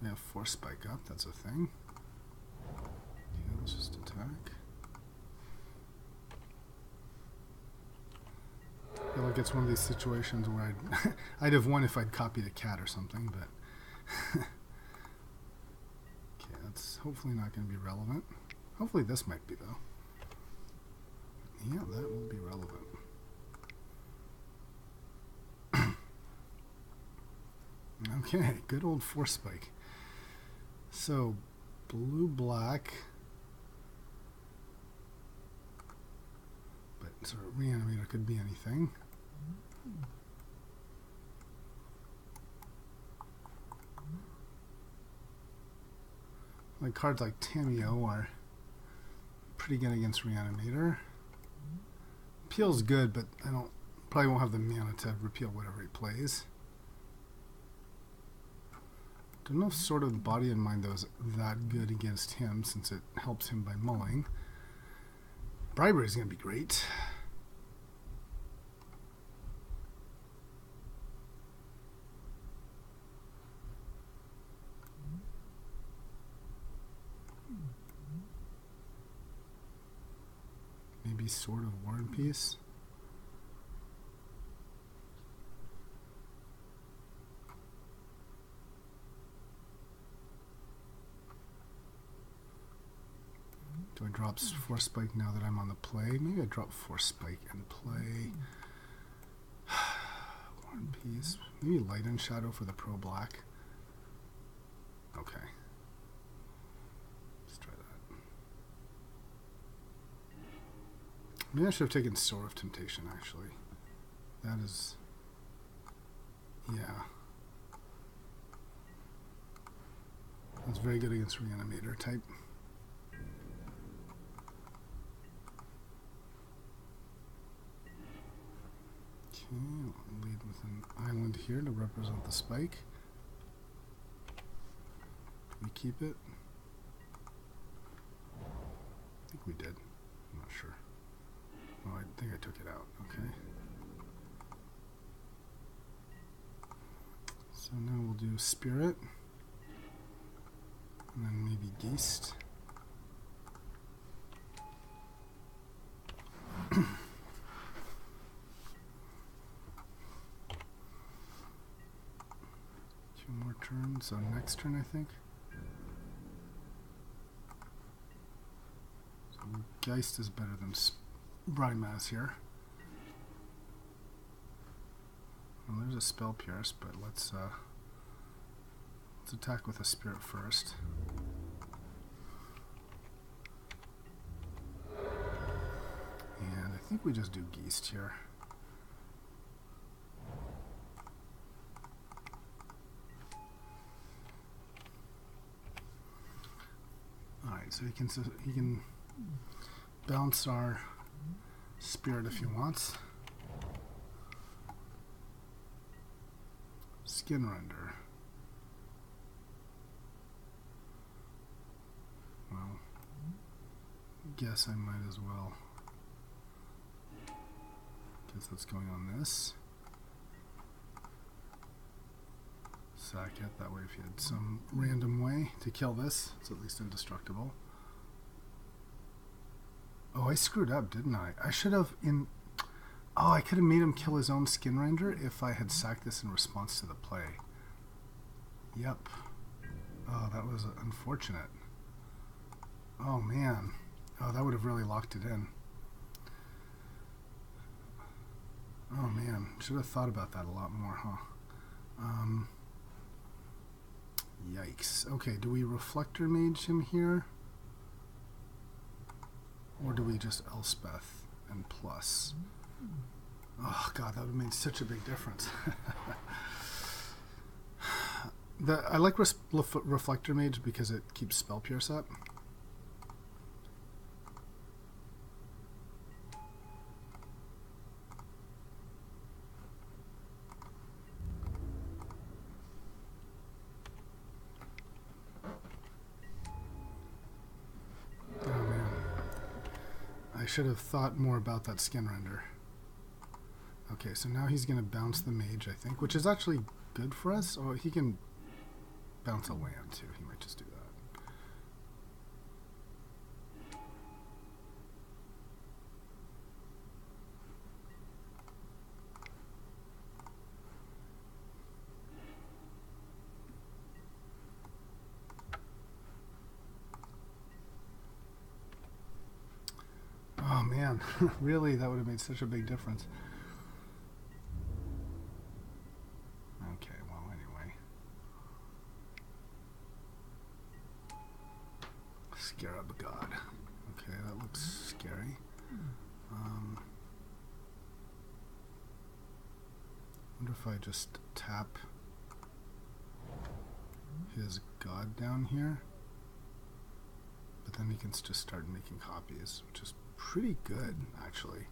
Yeah, force spike up, that's a thing. Yeah, let's just attack. I feel like it's one of these situations where I'd have won if I'd copied a cat or something, but okay, that's hopefully not going to be relevant. Hopefully this might be though. Yeah, that will be relevant. Okay, good old force spike. So, blue-black, but sort of reanimator could be anything. Like cards like Tameo are pretty good against reanimator. Peel's good, but I probably won't have the mana to repeal whatever he plays. Don't know if Sword of the Body and Mind though is that good against him since it helps him by mulling. Bribery is going to be great. Maybe Sword of War and Peace. Do I drop Force Spike now that I'm on the play? Maybe I drop Force Spike and play War and Peace. Maybe Light and Shadow for the Pro Black. Okay. Let's try that. Maybe I should have taken Sword of Temptation, actually. That is... yeah. That's very good against Reanimator type. Okay, I'll lead with an island here to represent the spike. Do we keep it? I think we did. I'm not sure. Oh, I think I took it out. Okay. So now we'll do Spirit. And then maybe Geist. Two more turns, so next turn I think. So Geist is better than Brimaz here. Well, there's a Spell Pierce, but let's attack with a Spirit first. And I think we just do Geist here. Alright, so he can bounce our Spirit if he wants. Skin Render. Well, guess I might as well. Guess that's going on this. sack it. That way if you had some random way to kill this, it's at least indestructible. Oh, I screwed up, didn't I? I should have Oh, I could have made him kill his own Skin Render if I had sacked this in response to the play. Yep. Oh, that was unfortunate. Oh, man. Oh, that would have really locked it in. Oh, man. Should have thought about that a lot more, huh? Yikes. Okay, do we Reflector Mage him here? Or do we just Elspeth and plus? Oh, God, that would have made such a big difference. I like Reflector Mage because it keeps Spell Pierce up. Oh, man. I should have thought more about that Skin Render. Okay, so now he's going to bounce the Mage, I think, which is actually good for us. Oh, he can bounce a land, too. He might just do that. Oh, man. Really? That would have made such a big difference. Okay, well, anyway. Scarab God. Okay, that looks scary. Wonder if I just tap his God down here. But then he can just start making copies, which is pretty good, actually.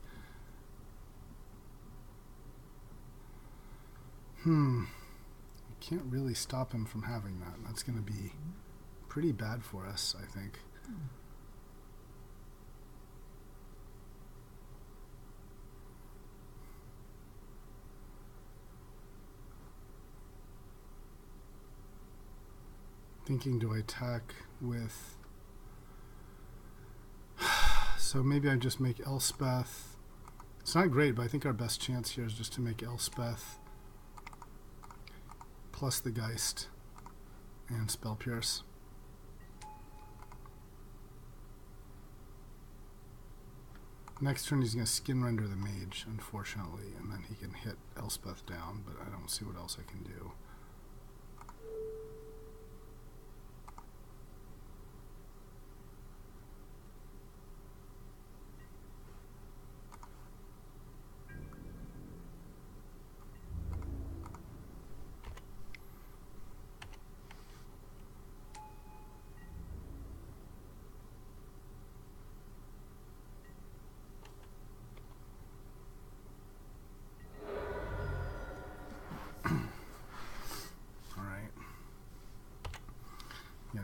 I can't really stop him from having that. That's going to be pretty bad for us, I think. Thinking, do I attack with... So maybe I just make Elspeth. It's not great, but I think our best chance here is just to make Elspeth plus the Geist and Spell Pierce. Next turn he's going to Skin Render the Mage, unfortunately, and then he can hit Elspeth down, but I don't see what else I can do.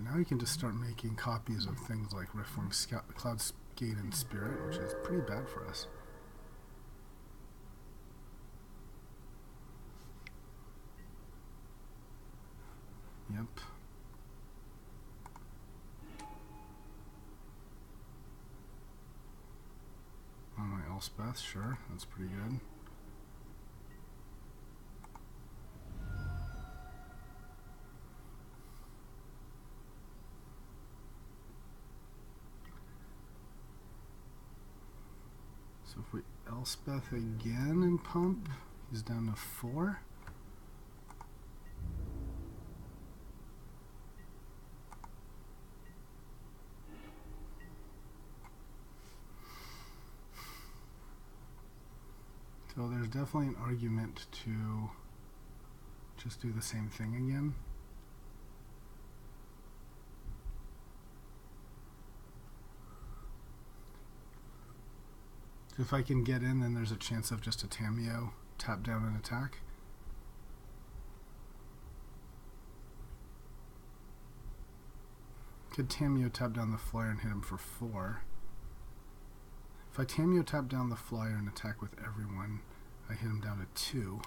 Now you can just start making copies of things like Riftwing, Cloudgate, and Spirit, which is pretty bad for us. Yep. On my Elspeth, sure, that's pretty good. So if we Elspeth again and pump, he's down to 4. So there's definitely an argument to just do the same thing again. If I can get in, then there's a chance of just a Tamiyo tap down and attack. Could Tamiyo tap down the flyer and hit him for 4. If I Tamiyo tap down the flyer and attack with everyone, I hit him down to 2.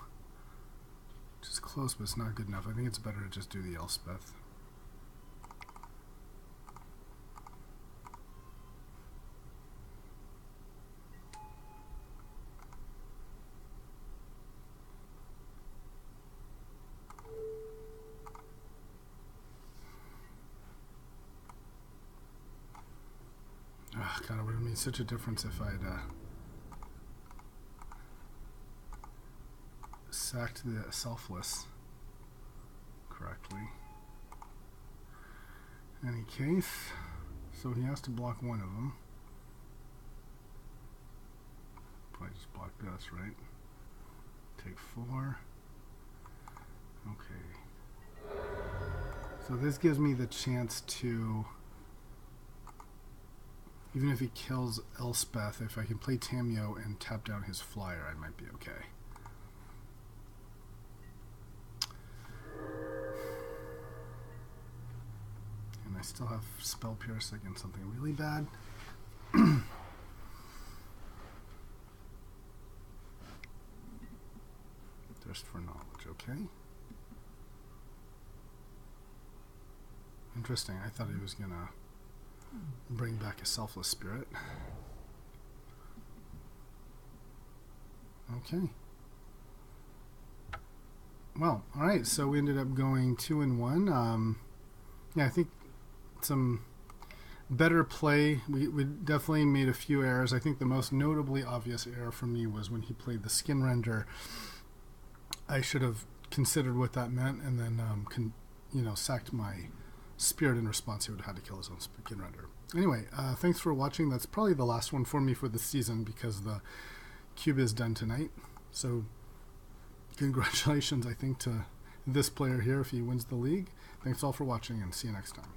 which is close, but it's not good enough. I think it's better to just do the Elspeth. Oh, God, it would have made such a difference if I'd sacked the selfless correctly. In any case, so he has to block one of them. Probably just block this, right? Take 4. Okay. So this gives me the chance to, even if he kills Elspeth, if I can play Tamio and tap down his flyer, I might be okay. And I still have Spell Pierce against something really bad. Just for knowledge, okay? Interesting. I thought he was gonna bring back a selfless spirit. Okay. Well, all right. So we ended up going 2-1. Yeah, I think some better play. We definitely made a few errors. I think the most notably obvious error for me was when he played the skin render. I should have considered what that meant and then, sacked my spirit in response. He would have had to kill his own skin render. Anyway, thanks for watching. That's probably the last one for me for the season because the cube is done tonight. So congratulations, I think, to this player here if he wins the league. Thanks all for watching and see you next time.